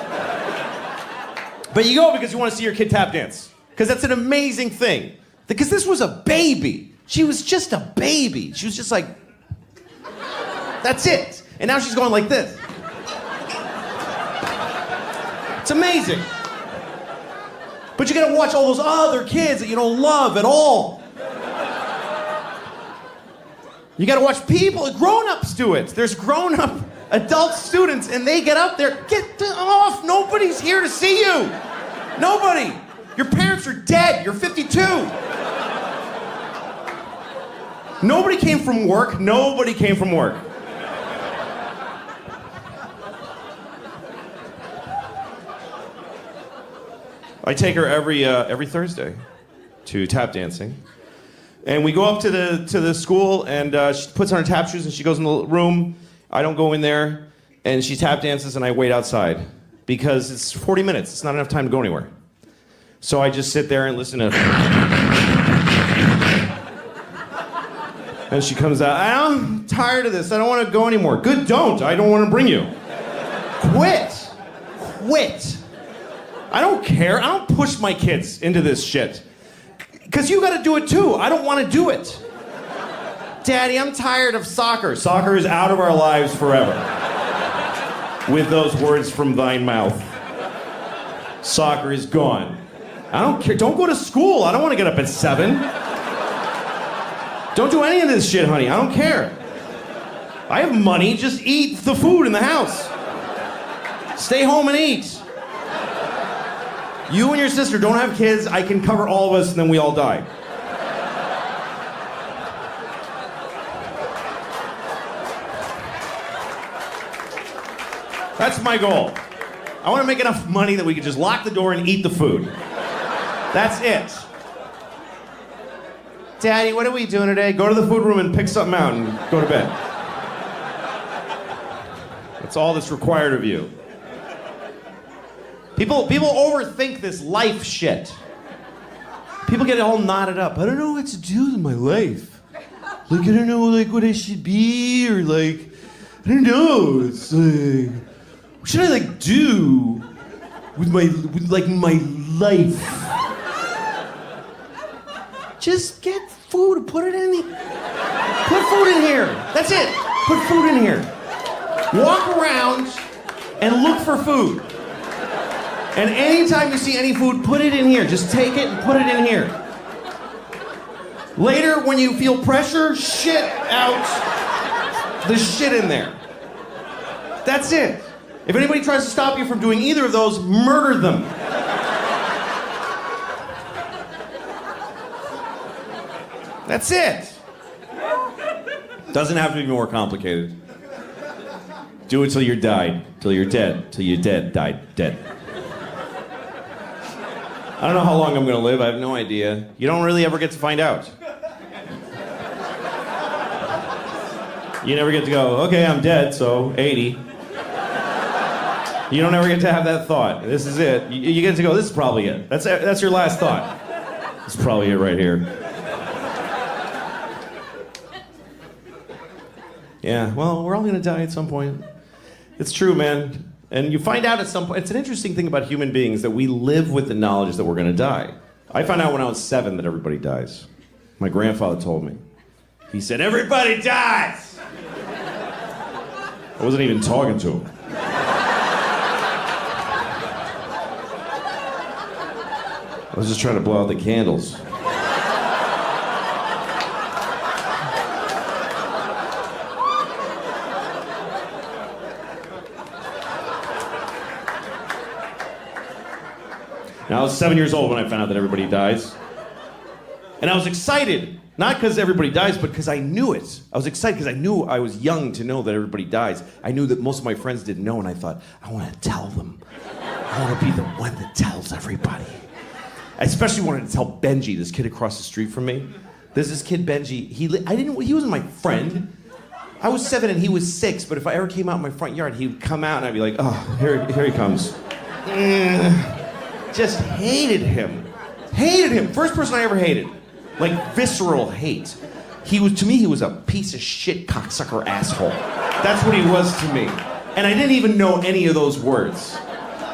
B: But you go because you want to see your kid tap dance. Because that's an amazing thing. Because this was a baby. She was just a baby. She was just like, that's it. And now she's going like this. It's amazing. But you gotta watch all those other kids that you don't love at all. You gotta watch people, grown-ups do it. There's grown-up adult students and they get up there, get off, nobody's here to see you. Nobody. Your parents are dead, you're 52. Nobody came from work, nobody came from work. I take her every Thursday to tap dancing. And we go up to the school, and she puts on her tap shoes, and she goes in the room. I don't go in there, and she tap dances, and I wait outside. Because it's 40 minutes. It's not enough time to go anywhere. So I just sit there and listen to... And she comes out, I'm tired of this. I don't want to go anymore. Good, don't. I don't want to bring you. Quit. Quit. I don't care. I don't push my kids into this shit. Because you got to do it too. I don't want to do it. Daddy, I'm tired of soccer. Soccer is out of our lives forever. With those words from thine mouth. Soccer is gone. I don't care. Don't go to school. I don't want to get up at 7. Don't do any of this shit, honey. I don't care. I have money. Just eat the food in the house. Stay home and eat. You and your sister don't have kids. I can cover all of us, and then we all die. That's my goal. I want to make enough money that we can just lock the door and eat the food. That's it. Daddy, what are we doing today? Go to the food room and pick something out and go to bed. That's all that's required of you. People overthink this life shit. People get all knotted up. I don't know what to do with my life. Like, I don't know, like, what I should be, or like, I don't know. It's like,
A: What should I like do with my life? Just get food, put it in put food in here. That's it. Put food in here. Walk around and look for food. And anytime you see any food, put it in here. Just take it and put it in here. Later, when you feel pressure, shit out the shit in there. That's it. If anybody tries to stop you from doing either of those, murder them. That's it. Doesn't have to be more complicated. Do it till you're died, till you're dead, till you're dead, dead. I don't know how long I'm gonna live, I have no idea. You don't really ever get to find out. You never get to go, okay, I'm dead, so 80. You don't ever get to have that thought. This is it. You get to go, this is probably it. That's your last thought. This is probably it right here. Yeah, well, we're all gonna die at some point. It's true, man. And you find out at some point, it's an interesting thing about human beings that we live with the knowledge that we're gonna die. I found out when I was 7 that everybody dies. My grandfather told me. He said, everybody dies! I wasn't even talking to him. I was just trying to blow out the candles. Now, I was 7 years old when I found out that everybody dies. And I was excited. Not because everybody dies, but because I knew it. I was excited because I knew I was young to know that everybody dies. I knew that most of my friends didn't know, and I thought, I want to tell them. I want to be the one that tells everybody. I especially wanted to tell Benji, this kid across the street from me. There's this kid, Benji. He wasn't my friend. I was 7 and he was 6, but if I ever came out in my front yard, he would come out and I'd be like, oh, here he comes. Just hated him. Hated him. First person I ever hated. Like visceral hate. To me, he was a piece of shit cocksucker asshole. That's what he was to me. And I didn't even know any of those words.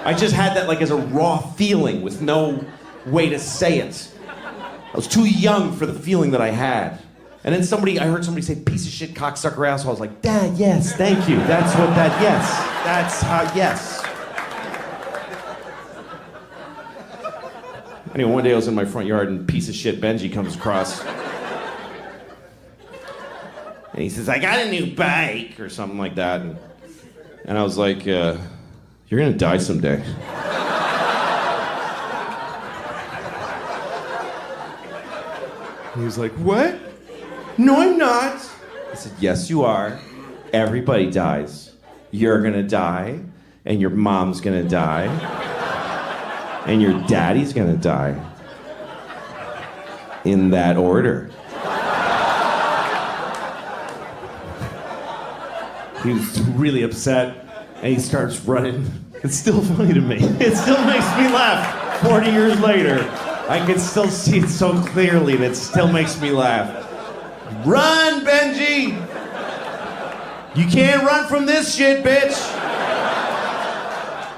A: I just had that like as a raw feeling with no way to say it. I was too young for the feeling that I had. And then I heard somebody say piece of shit cocksucker asshole. I was like, Dad, yes, thank you. That's what that, yes. That's how, yes. Anyway, one day I was in my front yard and piece of shit Benji comes across. And he says, I got a new bike, or something like that. And I was like, you're gonna die someday. He was like, what? No, I'm not. I said, yes, you are. Everybody dies. You're gonna die, and your mom's gonna die. And your daddy's gonna die. In that order. He was really upset, and he starts running. It's still funny to me. It still makes me laugh. 40 years later, I can still see it so clearly, and it still makes me laugh. Run, Benji! You can't run from this shit, bitch!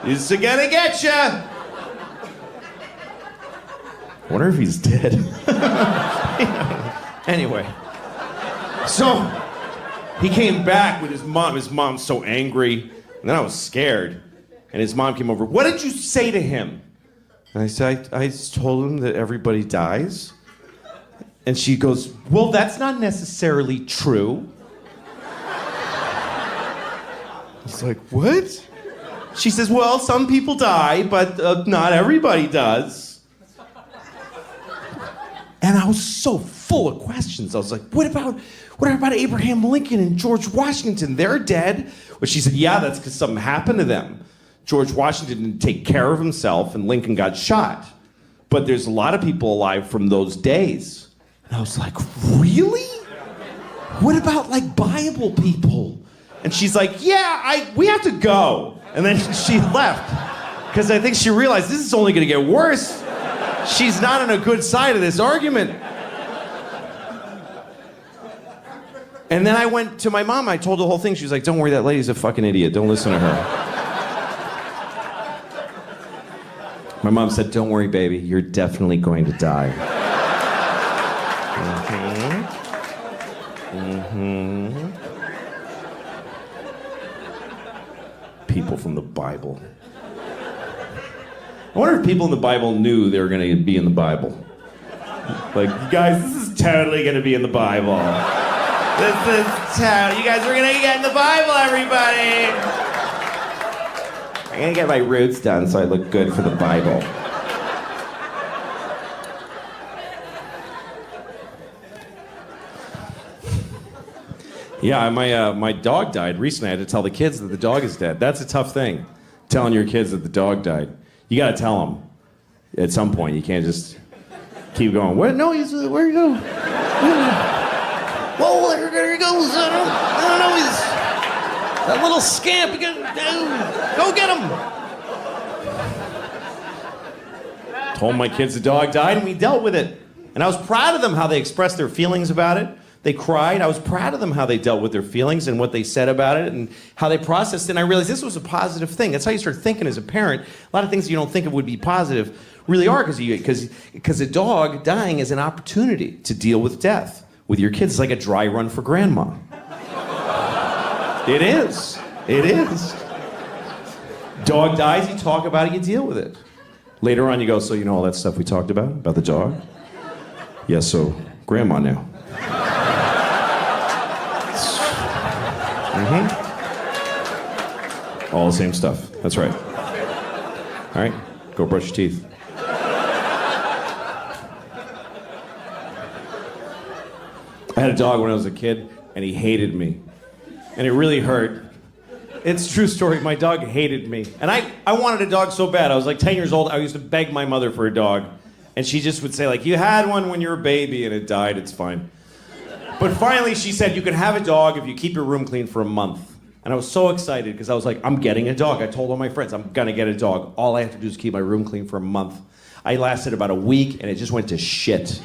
A: It's gonna get ya! I wonder if he's dead. Anyway. So, he came back with his mom. His mom's so angry. And then I was scared. And his mom came over. What did you say to him? And I said, I told him that everybody dies. And she goes, well, that's not necessarily true. He's like, what? She says, well, some people die, but not everybody does. And I was so full of questions. I was like, what about Abraham Lincoln and George Washington? They're dead. But she said, yeah, that's because something happened to them. George Washington didn't take care of himself and Lincoln got shot. But there's a lot of people alive from those days. And I was like, really? What about like Bible people? And she's like, yeah, we have to go. And then she left. Because I think she realized this is only gonna get worse. She's not on a good side of this argument. And then I went to my mom. I told the whole thing. She was like, don't worry, that lady's a fucking idiot. Don't listen to her.
B: My mom said, don't worry, baby, you're definitely going to die. People from the Bible. I wonder if people in the Bible knew they were going to be in the Bible. Like, you guys, this is totally going to be in the Bible. You guys are going to get in the Bible, everybody. I'm going to get my roots done so I look good for the Bible. Yeah, my dog died recently. I had to tell the kids that the dog is dead. That's a tough thing, telling your kids that the dog died. You got to tell them at some point. You can't just keep going. Where? No, where you go? Whoa, there he goes. I don't know. He's that little scamp. Go get him. Told my kids the dog died, and we dealt with it. And I was proud of them how they expressed their feelings about it. They cried. I was proud of them how they dealt with their feelings and what they said about it and how they processed it. And I realized this was a positive thing. That's how you start thinking as a parent. A lot of things you don't think of would be positive really are because a dog dying is an opportunity to deal with death with your kids. It's like a dry run for grandma. It is. It is. Dog dies, you talk about it, you deal with it. Later on you go, so you know all that stuff we talked about the dog? Yes, so grandma now. All the same stuff. That's right. All right, go brush your teeth. I had a dog when I was a kid, and he hated me. And it really hurt. It's a true story. My dog hated me. And I wanted a dog so bad. I was like 10 years old. I used to beg my mother for a dog. And she just would say, like, you had one when you were a baby and it died. It's fine. But finally, she said, you can have a dog if you keep your room clean for a month. And I was so excited because I was like, I'm getting a dog. I told all my friends, I'm going to get a dog. All I have to do is keep my room clean for a month. I lasted about a week, and it just went to shit.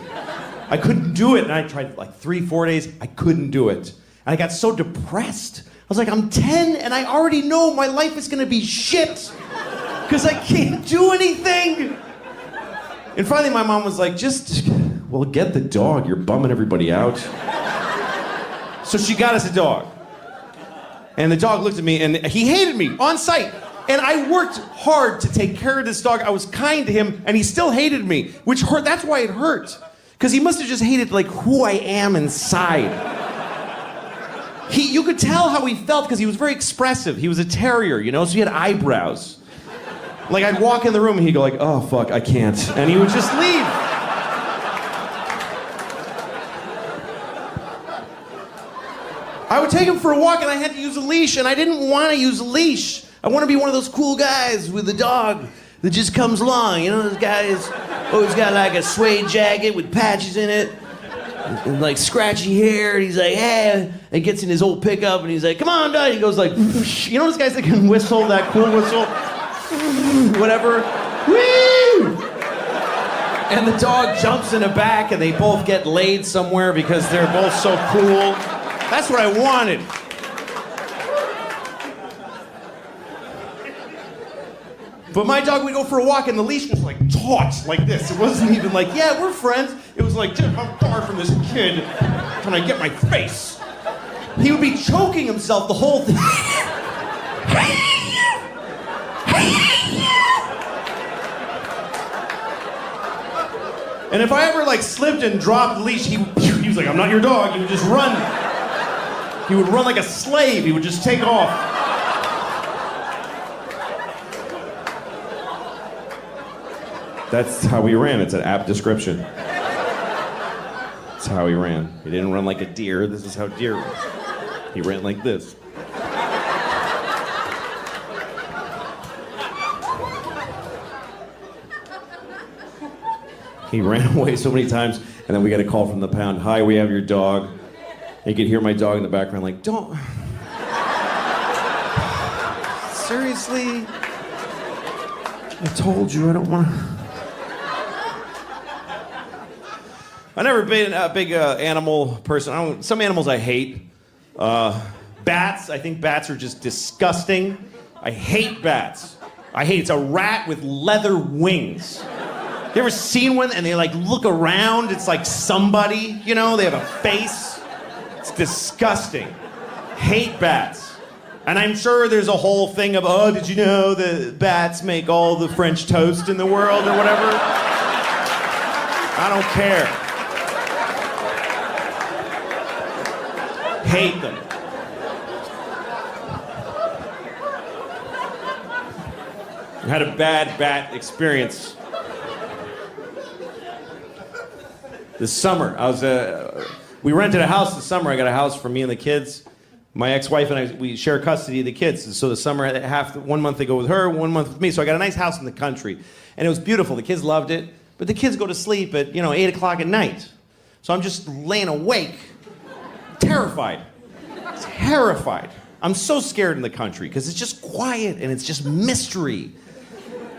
B: I couldn't do it. And I tried like 3-4 days. I couldn't do it. And I got so depressed. I was like, I'm 10, and I already know my life is going to be shit because I can't do anything. And finally, my mom was like, well, get the dog. You're bumming everybody out. So she got us a dog. And the dog looked at me, and he hated me on sight. And I worked hard to take care of this dog. I was kind to him, and he still hated me, which hurt. That's why it hurt. Because he must have just hated, like, who I am inside. You could tell how he felt because he was very expressive. He was a terrier, you know, so he had eyebrows. Like, I'd walk in the room, and he'd go like, oh, fuck, I can't. And he would just leave. I would take him for a walk, and I had to use a leash, and I didn't want to use a leash. I want to be one of those cool guys with a dog that just comes along. You know, those guys always got like a suede jacket with patches in it, and like scratchy hair, and he's like, hey, and gets in his old pickup, and he's like, come on, dog. He goes like, whoosh. You know those guys that can whistle, that cool whistle? Whatever. Woo! And the dog jumps in the back, and they both get laid somewhere because they're both so cool. That's what I wanted. But my dog would go for a walk, and the leash was like taut, like this. It wasn't even like, yeah, we're friends. It was like, dude, I'm far from this kid. Can I get my face? He would be choking himself the whole thing. And if I ever like slipped and dropped the leash, he was like, I'm not your dog. He would just run. He would run like a slave. He would just take off. That's how he ran. It's an apt description. That's how he ran. He didn't run like a deer. This is how deer ran. He ran like this. He ran away so many times, and then we got a call from the pound. Hi, we have your dog. And you could hear my dog in the background like, don't. Seriously? I told you I don't want to. I've never been a big animal person. Some animals I hate. Bats, I think bats are just disgusting. I hate bats.
A: I hate it. It's a rat with leather wings. You ever seen one and they like look around? It's like somebody, you know, they have a face. It's disgusting. Hate bats. And I'm sure there's a whole thing of, oh, did you know that bats make all the French toast in the world or whatever? I don't care. Hate them. I had a bad bat experience. This summer, we rented a house this summer. I got a house for me and the kids. My ex-wife and I, we share custody of the kids. And so the summer, 1 month they go with her, 1 month with me. So I got a nice house in the country. And it was beautiful. The kids loved it. But the kids go to sleep at, 8 o'clock at night. So I'm just laying awake, terrified. Terrified. I'm so scared in the country because it's just quiet and it's just mystery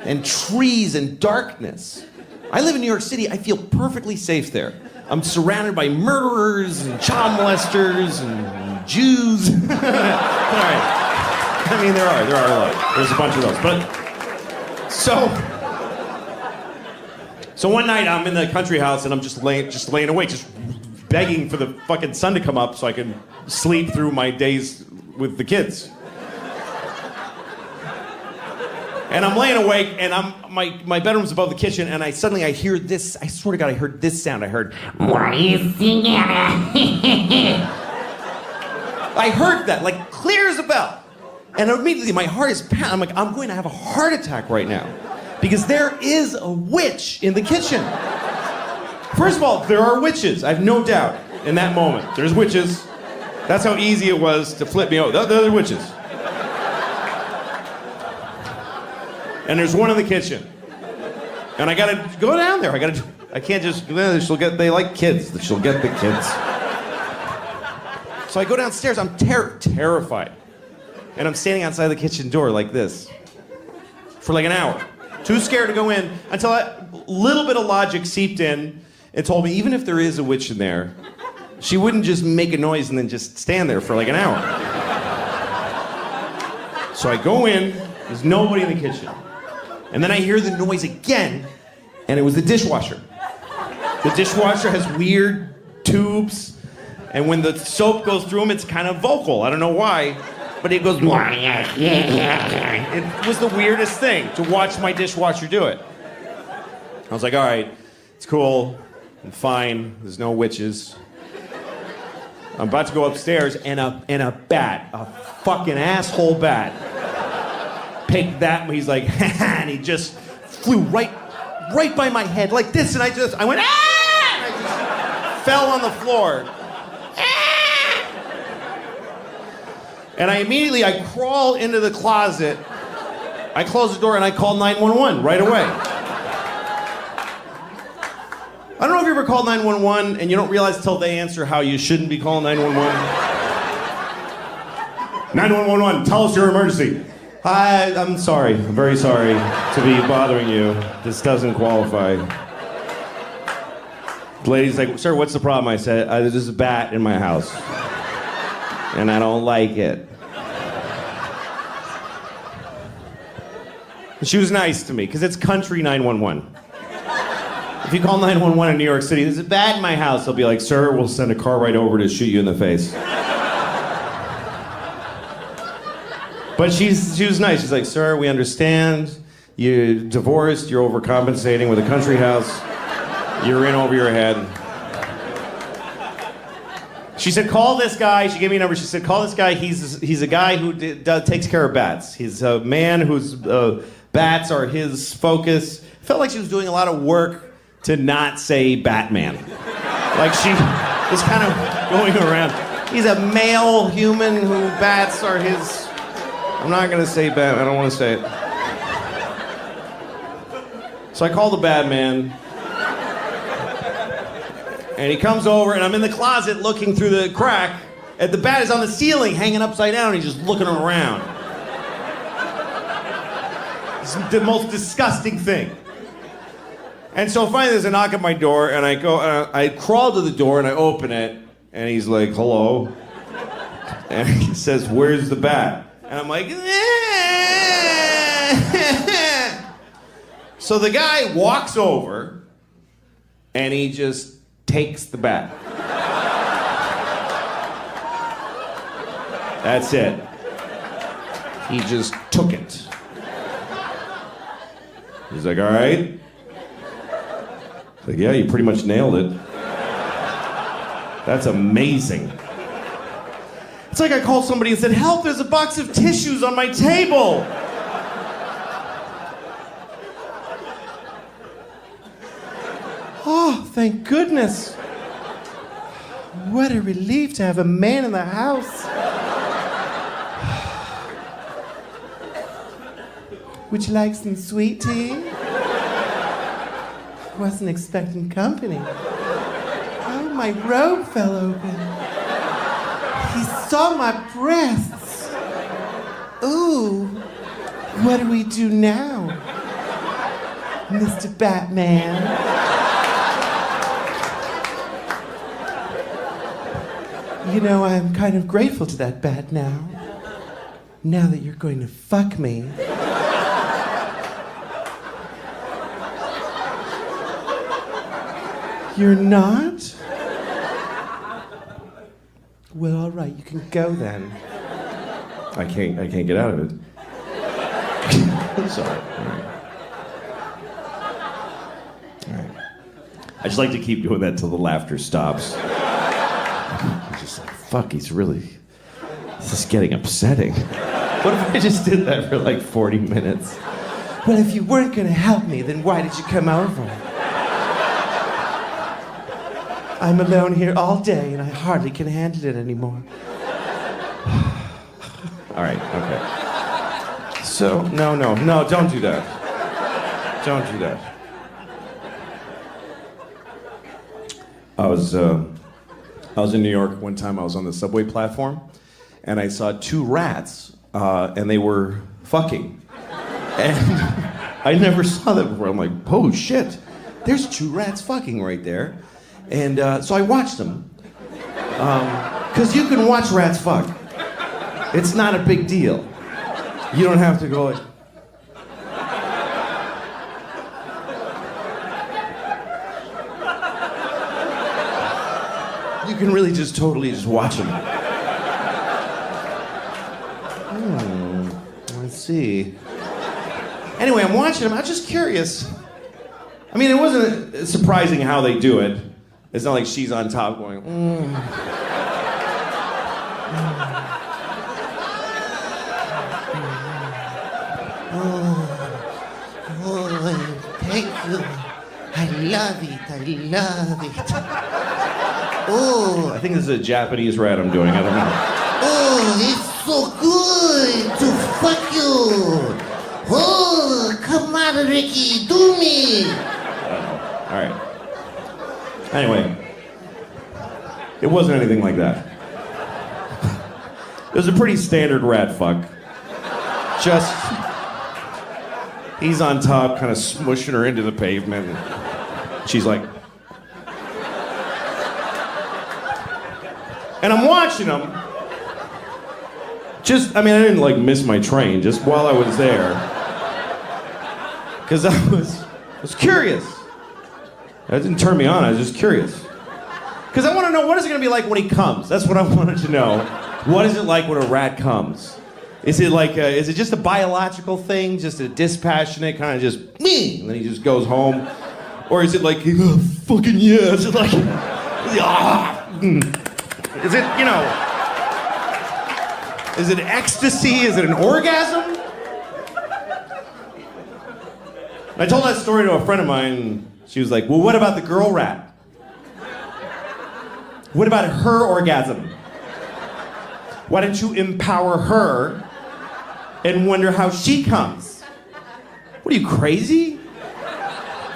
A: and trees and darkness. I live in New York City. I feel perfectly safe there. I'm surrounded by murderers and child molesters and Jews. All right. I mean, there are a lot. There's a bunch of those. But so one night I'm in the country house and I'm just laying awake, just begging for the fucking sun to come up so I can sleep through my days with the kids. And I'm laying awake, and my bedroom's above the kitchen, and I hear this. I swear to God, I heard this sound. I heard, "What are you singing?" I heard that, like clear as a bell. And immediately my heart is pounding. I'm like, I'm going to have a heart attack right now. Because there is a witch in the kitchen. First of all, there are witches. I have no doubt in that moment. There's witches. That's how easy it was to flip me over. There are witches. And there's one in the kitchen. And I gotta go down there. I can't just, they like kids. She'll get the kids. So I go downstairs. I'm terrified. And I'm standing outside the kitchen door like this for like an hour. Too scared to go in until a little bit of logic seeped in and told me even if there is a witch in there, she wouldn't just make a noise and then just stand there for like an hour. So I go in, there's nobody in the kitchen. And then I hear the noise again, and it was the dishwasher. The dishwasher has weird tubes, and when the soap goes through them, it's kind of vocal. I don't know why, but it goes. It was the weirdest thing to watch my dishwasher do it. I was like, all right, it's cool, I'm fine, there's no witches. I'm about to go upstairs, and a bat, a fucking asshole bat, picked that, he's like, and he just flew right by my head like this, and I went, ah! And I just fell on the floor. Ah! And I crawl into the closet, I close the door, and I call 911 right away. I don't know if you ever called 911 and you don't realize till they answer how you shouldn't be calling 911. 911, tell us your emergency. Hi, I'm sorry. I'm very sorry to be bothering you. This doesn't qualify. The lady's like, sir, what's the problem? I said, there's a bat in my house. And I don't like it. She was nice to me, because it's country 911. If you call 911 in New York City, there's a bat in my house, they'll be like, sir, we'll send a car right over to shoot you in the face. But she was nice. She's like, sir, we understand. You're divorced, you're overcompensating with a country house. You're in over your head. She said, call this guy. She gave me a number. She said, call this guy. He's a guy who takes care of bats. He's a man whose bats are his focus. Felt like she was doing a lot of work to not say Batman. Like she was kind of going around. He's a male human who bats are his... I'm not going to say Batman. I don't want to say it. So I call the Batman. And he comes over, and I'm in the closet looking through the crack, and the bat is on the ceiling, hanging upside down, and he's just looking around. It's the most disgusting thing. And so finally there's a knock at my door, and I crawl to the door, and I open it, and he's like, hello. And he says, where's the bat? And I'm like,
B: So the guy walks over and he just takes the bat. That's it. He just took it. He's like, all right. Like, yeah, you pretty much nailed it. That's amazing. It's like I called somebody and said, help, there's a box of tissues on my table. Oh, thank goodness. What a relief to have a man in the house. Would you like some sweet tea? Wasn't expecting company. Oh, my robe fell open. He saw my breasts. Ooh, what do we do now, Mr. Batman? You know, I'm kind of grateful to that bat now. Now that you're going to fuck me. You're not? Well, all right, you can go then. I can't get out of it. I'm sorry. All right. I just like to keep doing that till the laughter stops. I'm just like, fuck, this is getting upsetting. What if I just did that for like 40 minutes? Well, if you weren't gonna help me, then why did you come over? I'm alone here all day and I hardly can handle it anymore. All right, okay. So, no, don't do that. Don't do that. I was in New York one time. I was on the subway platform and I saw two rats and they were fucking. And I never saw that before. I'm like, oh shit, there's two rats fucking right there. And so I watched them. Because you can watch rats fuck. It's not a big deal. You don't have to go like... You can really just totally just watch them. Let's see. Anyway, I'm watching them. I'm just curious. I mean, it wasn't surprising how they do it. It's not like she's on top going,
F: Thank you. I love it. Oh,
B: I think this is a Japanese rat I'm doing. I don't know.
F: oh, it's so good to fuck you. Oh, come on, Ricky, do me.
B: All right. Anyway, it wasn't anything like that. It was a pretty standard rat fuck. Just, he's on top, kind of smushing her into the pavement. And she's like... And I'm watching him. I didn't like miss my train, just while I was there. Because I was curious. That didn't turn me on, I was just curious. Because I want to know, what is it going to be like when he comes? That's what I wanted to know. What is it like when a rat comes? Is it just a biological thing, just a dispassionate kind of just, me, and then he just goes home? Or is it like, oh, fucking yeah, is it like, is it, is it ecstasy? Is it an orgasm? I told that story to a friend of mine. She was like, well, what about the girl rat? What about her orgasm? Why don't you empower her and wonder how she comes? What are you, crazy?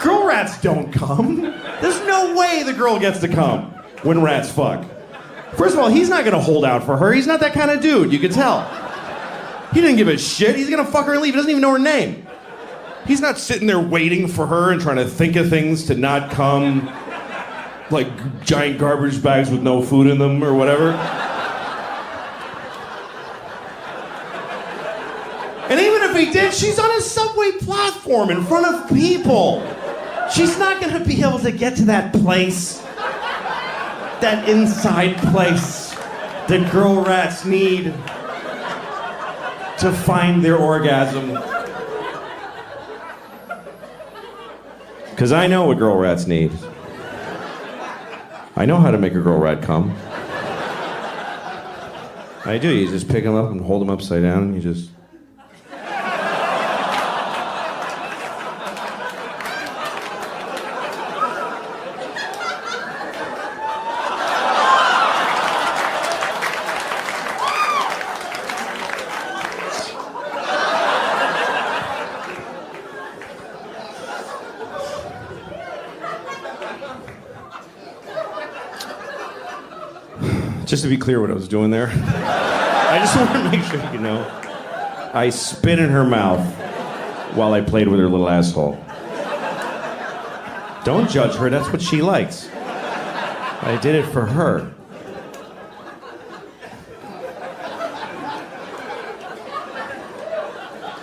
B: Girl rats don't come. There's no way the girl gets to come when rats fuck. First of all, he's not gonna hold out for her. He's not that kind of dude, you can tell. He didn't give a shit. He's gonna fuck her and leave. He doesn't even know her name. He's not sitting there waiting for her and trying to think of things to not come, like giant garbage bags with no food in them or whatever. And even if he did, she's on a subway
A: platform in front of people. She's not going to be able to get to that place, that inside place that girl rats need to find their orgasm. Because I know what girl rats need. I know how to make a girl rat come. I do. You just pick them up and hold them upside down, and you just... Just to be clear what I was doing there, I just want to make sure you know, I spit in her mouth while I played with her little asshole. Don't judge her, that's what she likes. I did it for her.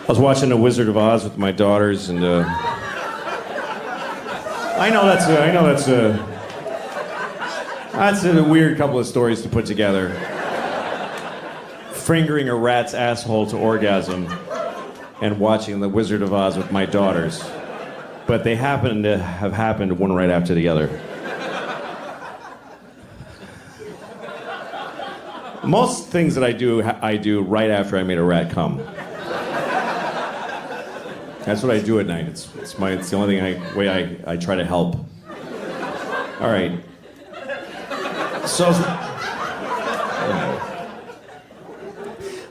A: I was watching The Wizard of Oz with my daughters, and I know that's a weird couple of stories to put together. Fingering a rat's asshole to orgasm and watching The Wizard of Oz with my daughters. But they happen to have happened one right after the other. Most things that I do right after I made a rat come. That's what I do at night. It's the only way I try to help. All right. So,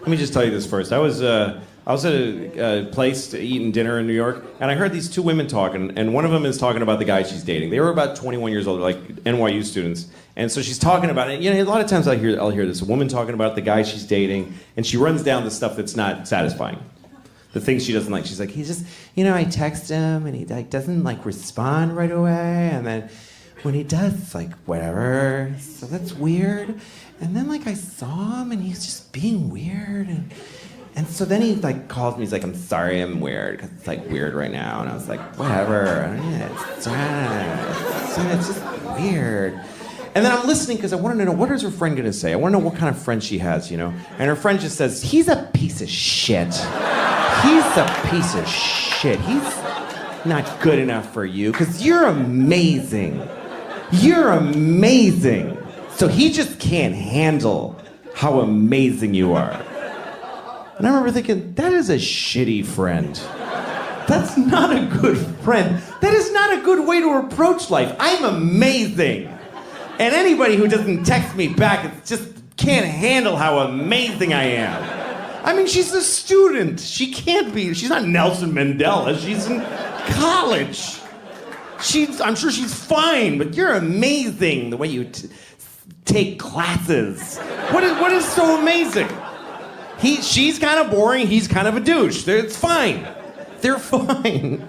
A: let me just tell you this first. I was at a place to eat and dinner in New York, and I heard these two women talking, and one of them is talking about the guy she's dating. They were about 21 years old, like NYU students, and so she's talking about it. You know, a lot of times I'll hear this, a woman talking about the guy she's dating, and she runs down the stuff that's not satisfying. The things she doesn't like. She's like, he's just, I text him, and he doesn't respond right away, and then when he does, it's whatever. So that's weird. And then I saw him and he's just being weird. And so then he calls me, he's like, I'm sorry I'm weird, because it's weird right now. And I was like, whatever. It's just weird. And then I'm listening because I want to know, what is her friend gonna say? I want to know what kind of friend she has, And her friend just says, he's a piece of shit. He's a piece of shit. He's not good enough for you, because you're amazing. You're amazing. So he just can't handle how amazing you are. And I remember thinking, that is a shitty friend. That's not a good friend. That is not a good way to approach life. I'm amazing. And anybody who doesn't text me back just can't handle how amazing I am. I mean, she's a student. She's not Nelson Mandela. She's in college. I'm sure she's fine, but you're amazing the way you take classes. What is so amazing? She's kind of boring, he's kind of a douche. It's fine. They're fine.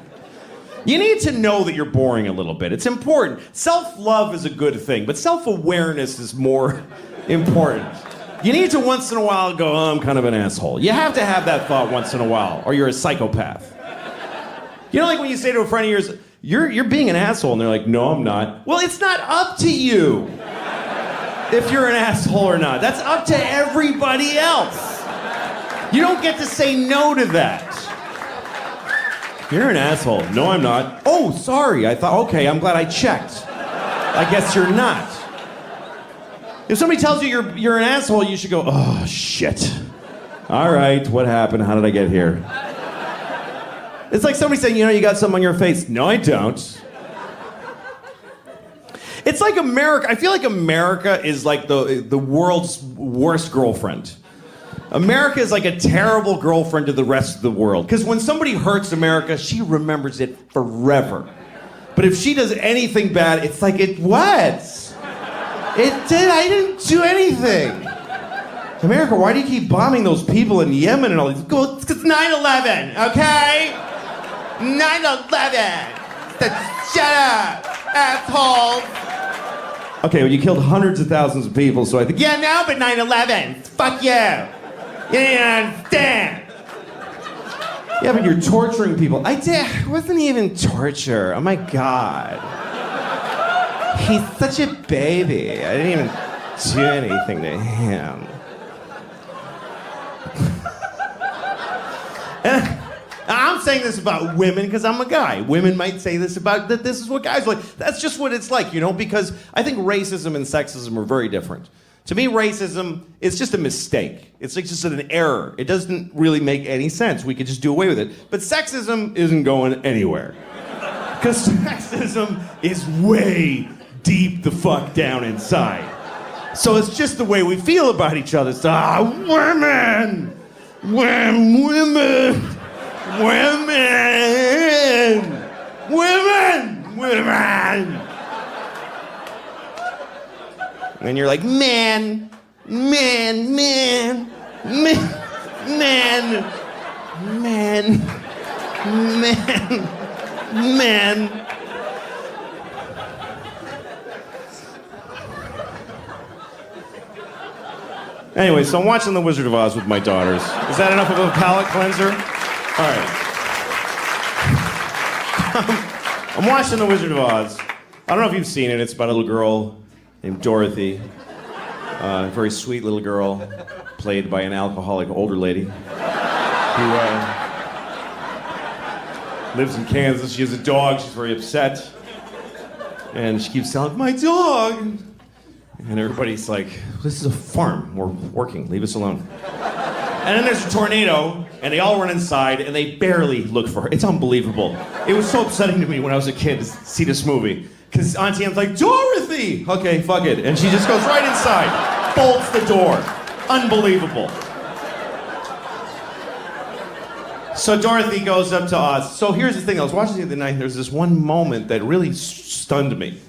A: You need to know that you're boring a little bit. It's important. Self-love is a good thing, but self-awareness is more important. You need to once in a while go, oh, I'm kind of an asshole. You have to have that thought once in a while, or you're a psychopath. When you say to a friend of yours, you're being an asshole, and they're like, no, I'm not. Well, it's not up to you if you're an asshole or not. That's up to everybody else. You don't get to say no to that. You're an asshole. No, I'm not. Oh, sorry. I thought, okay, I'm glad I checked. I guess you're not. If somebody tells you you're an asshole, you should go, oh, shit. All right, what happened? How did I get here? It's like somebody saying, you got something on your face. No, I don't. It's like America. I feel like America is like the world's worst girlfriend. America is like a terrible girlfriend to the rest of the world. Because when somebody hurts America, she remembers it forever. But if she does anything bad, it's like, what? I didn't do anything. America, why do you keep bombing those people in Yemen and all these? It's 9/11, okay? 9/11. Shut up, asshole. Okay, well, you killed hundreds of thousands of people, so I think, yeah, now, but 9/11. Fuck you. You didn't understand. Yeah, but you're torturing people. It wasn't even torture. Oh my God. He's such a baby. I didn't even do anything to him. And I'm saying this about women because I'm a guy. Women might say this about that. This is what guys are like. That's just what it's like, you know, because I think racism and sexism are very different. To me, racism is just a mistake. It's like just an error. It doesn't really make any sense. We could just do away with it. But sexism isn't going anywhere. Because sexism is way deep the fuck down inside. So it's just the way we feel about each other. It's, women! Women! Women! Women! Women! And you're like, man, man, man, man, man, man, man, man. Anyway, so I'm watching The Wizard of Oz with my daughters. Is that enough of a palate cleanser? All right. I'm watching The Wizard of Oz. I don't know if you've seen it. It's about a little girl named Dorothy. A very sweet little girl, played by an alcoholic older lady who lives in Kansas. She has a dog. She's very upset. And she keeps telling, my dog. And everybody's like, this is a farm. We're working. Leave us alone. And then there's a tornado, and they all run inside, and they barely look for her. It's unbelievable. It was so upsetting to me when I was a kid to see this movie. Because Auntie Anne's like, Dorothy! Okay, fuck it. And she just goes right inside, bolts the door. Unbelievable. So Dorothy goes up to Oz. So here's the thing. I was watching the other night. There's this one moment that really stunned me.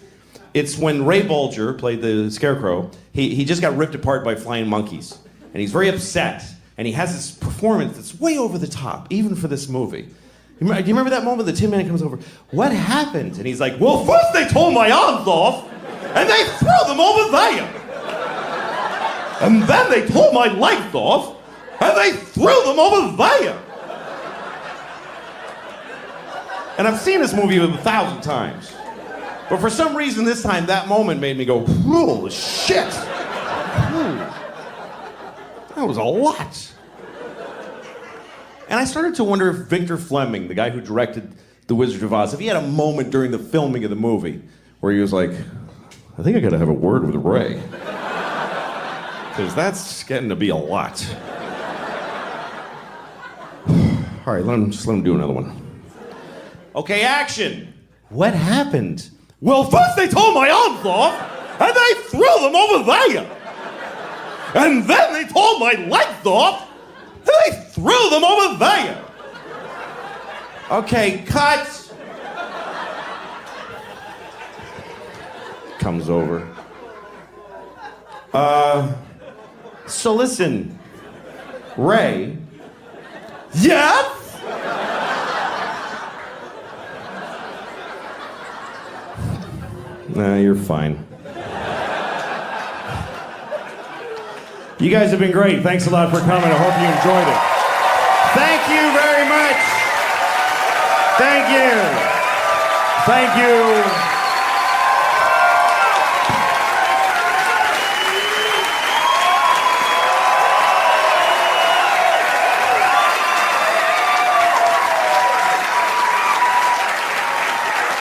A: It's when Ray Bolger played the Scarecrow. He just got ripped apart by flying monkeys. And he's very upset. And he has this performance that's way over the top, even for this movie. Do you remember that moment the Tin Man comes over? What happened? And he's like, well, first they tore my arms off, and they threw them over there. And then they tore my legs off, and they threw them over there. And I've seen this movie 1,000 times. But for some reason this time, that moment made me go, holy shit. That was a lot. And I started to wonder if Victor Fleming, the guy who directed The Wizard of Oz, if he had a moment during the filming of the movie where he was like, I think I gotta have a word with Ray. Because that's getting to be a lot. All right, just let him do another one. Okay, action. What happened? Well, first they tore my arms off, and they threw them over there. And then they tore my legs off, and they threw them over there. Okay, cut. Comes over. So listen, Ray. Yes? Nah, you're fine. You guys have been great. Thanks a lot for coming. I hope you enjoyed it. Thank you very much. Thank you. Thank you.